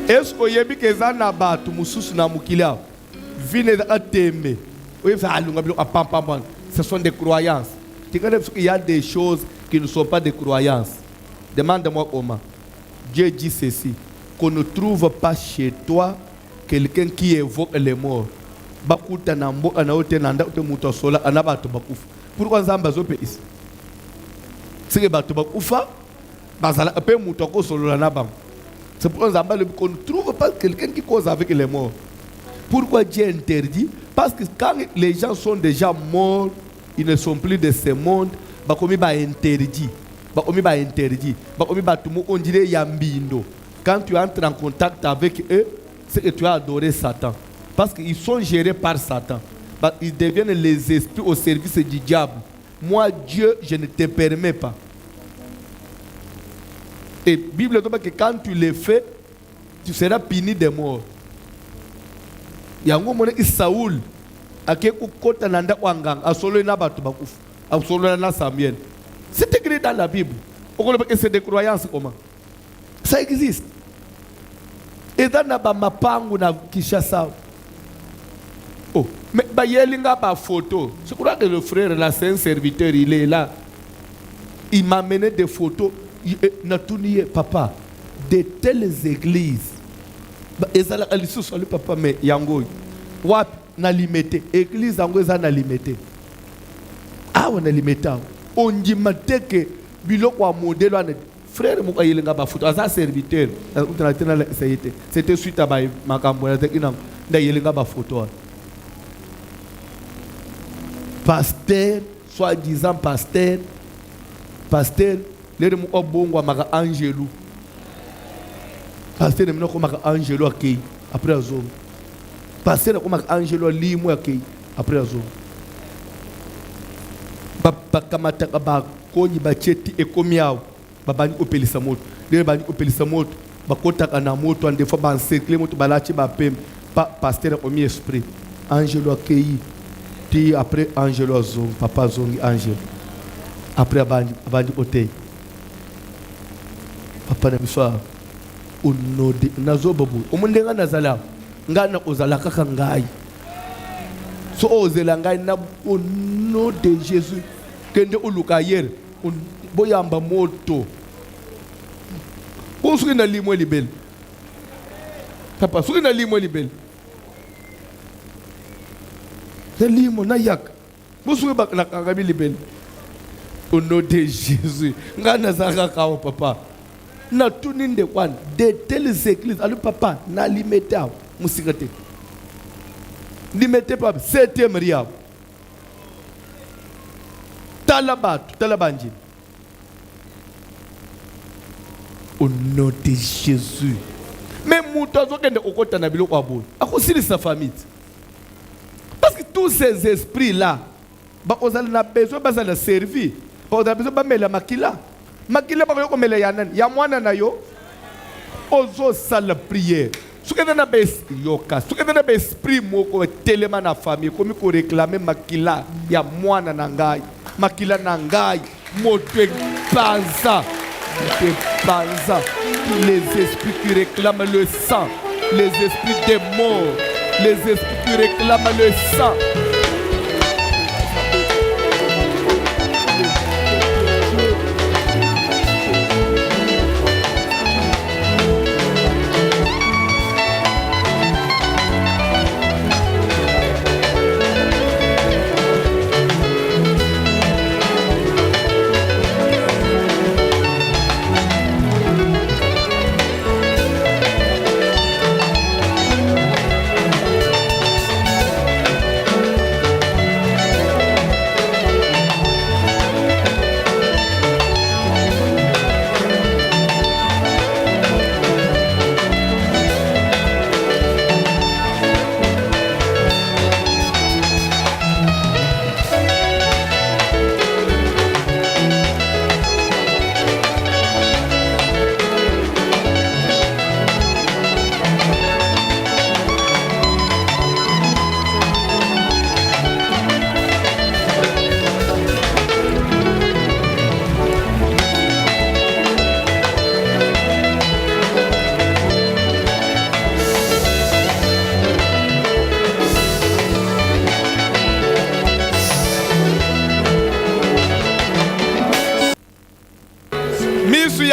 Est-ce que yebi keza na batu mususu na mukila vine ateme oui ce sont des croyances. Il y a des choses qui ne sont pas des croyances. Demande-moi comment. Dieu dit ceci, qu'on ne trouve pas chez toi quelqu'un qui évoque les morts. Pourquoi Zamba zo pays? C'est que batu bakufa bazala pe mutoko solo na bam. C'est pourquoi Zamba qu'on ne trouve pas quelqu'un qui cause avec les morts. Pourquoi Dieu interdit? Parce que quand les gens sont déjà morts, ils ne sont plus de ce monde, bakomi ba interdit. Bakomi ba interdit. Bakomi ba tumo on dirait yambindo. Quand tu entres en contact avec eux, c'est que tu as adoré Satan. Parce qu'ils sont gérés par Satan. Ils deviennent les esprits au service du diable. Moi, Dieu, je ne te permets pas. Et la Bible dit que quand tu le fais, tu seras puni de mort. Yango mona Saoul ake kukota nanda wangang asolo na batu bakufu asolo na Samuel. C'est écrit dans la Bible. C'est des croyances comment? Ça existe. Et dans la mapangu na Kishasa. Oh, mais bayelinga ba photo. Je crois que le frère là, c'est un serviteur, il est là. Il m'a amené des photos. Natuniye papa de telles églises. Ezala alisu soli papa mais yango. Wap na limité. Église yango eza na limité. Ah on a limité. On dit mateke biloko wa modèle wana. Frère mo kayelinga ba photo asa serviteur. C'était suite à ma campagne nda yelinga ba photo. Pasteur, soi-disant pasteur, les gens ont maka Angelo. Pasteur ne m'a maka Angelo akei après azom. Pasteur ne maka Angelo limo akei après azom. Ba kamata ba konyi ba cheti ekomiao ba bani opelisa moto. Les bani opelisa moto ba kota kana moto ande fa ba encercler moto ba lachi ba pem. Pasteur au mi esprit. Angelo akei. Puis après Angelo Zong, papa Zong Angelo. Après Abandi Otei. Papa na miswa unode nazo babu. Omundenga nazala. Ngana ozala kaka ngai. So ozela ngai na au nom de Jésus. Kende uluka yer. Boyamba moto. Ko na limo libel. Papa suki na limo libel. Limo na yak. Bosu bak na kagabi libel. Au nom de Jésus. Ngana zaka kawo papa. Na tuninde kwan de telles églises. Alors papa na limité musikate. Limité papa 7e riab. Talabanji. Au nom de Jésus. Mais mutazo kende okota na biloko abo. Akosili sa famille. Parce que tous ces esprits-là, on a besoin de servir. On a besoin de makila. Makila, on a besoin de yamwana na yo. Ozo sala prière. Ce que on a besoin, ce que on a besoin esprit moko tellement na famille, comme ko réclamer makila yamwana nangai, makila nangai, mote panza, les esprits qui réclament le sang, les esprits des morts. Les esprits qui réclament le sang.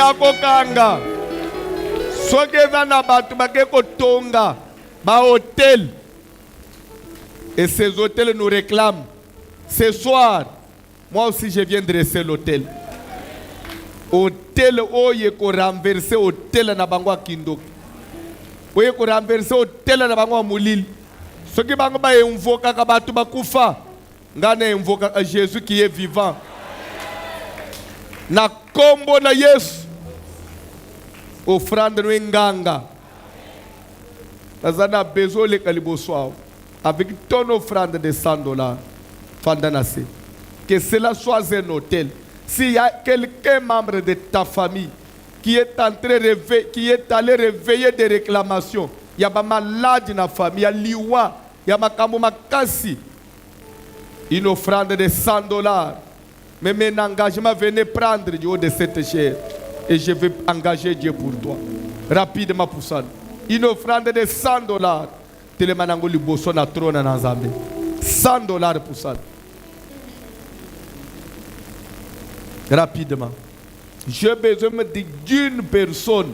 ya kokanga soki eza na bato bake kotonga bahôtel et ces hôtels nous réclament. Ce soir, moi aussi je viens dresser l'hôtel. Hôtel oye ko renverser hôtel na bango kindoki. Oye ko renverser hôtel na bango mulili. Soki bango ba invoka ka batu bakufa, ngana invoka Jésus qui est vivant. Na kombo na Yesu. Offrande no nganga. Nazana besoin le kaliboswa. Avec ton offrande de $100, Fandanase, que cela soit un hôtel. S'il y a quelqu'un membre de ta famille qui est allé réveiller des réclamations, il y a des malades dans la famille, il y a liwa, il y a makasi, une offrande de $100. Mais mon engagement, venez prendre du haut de cette chair et je vais engager Dieu pour toi. Rapidement pour ça. Une offrande de $100. Telemanango liboso na trône na Nzambe. $100 pour ça. Rapidement. J'ai besoin d'une personne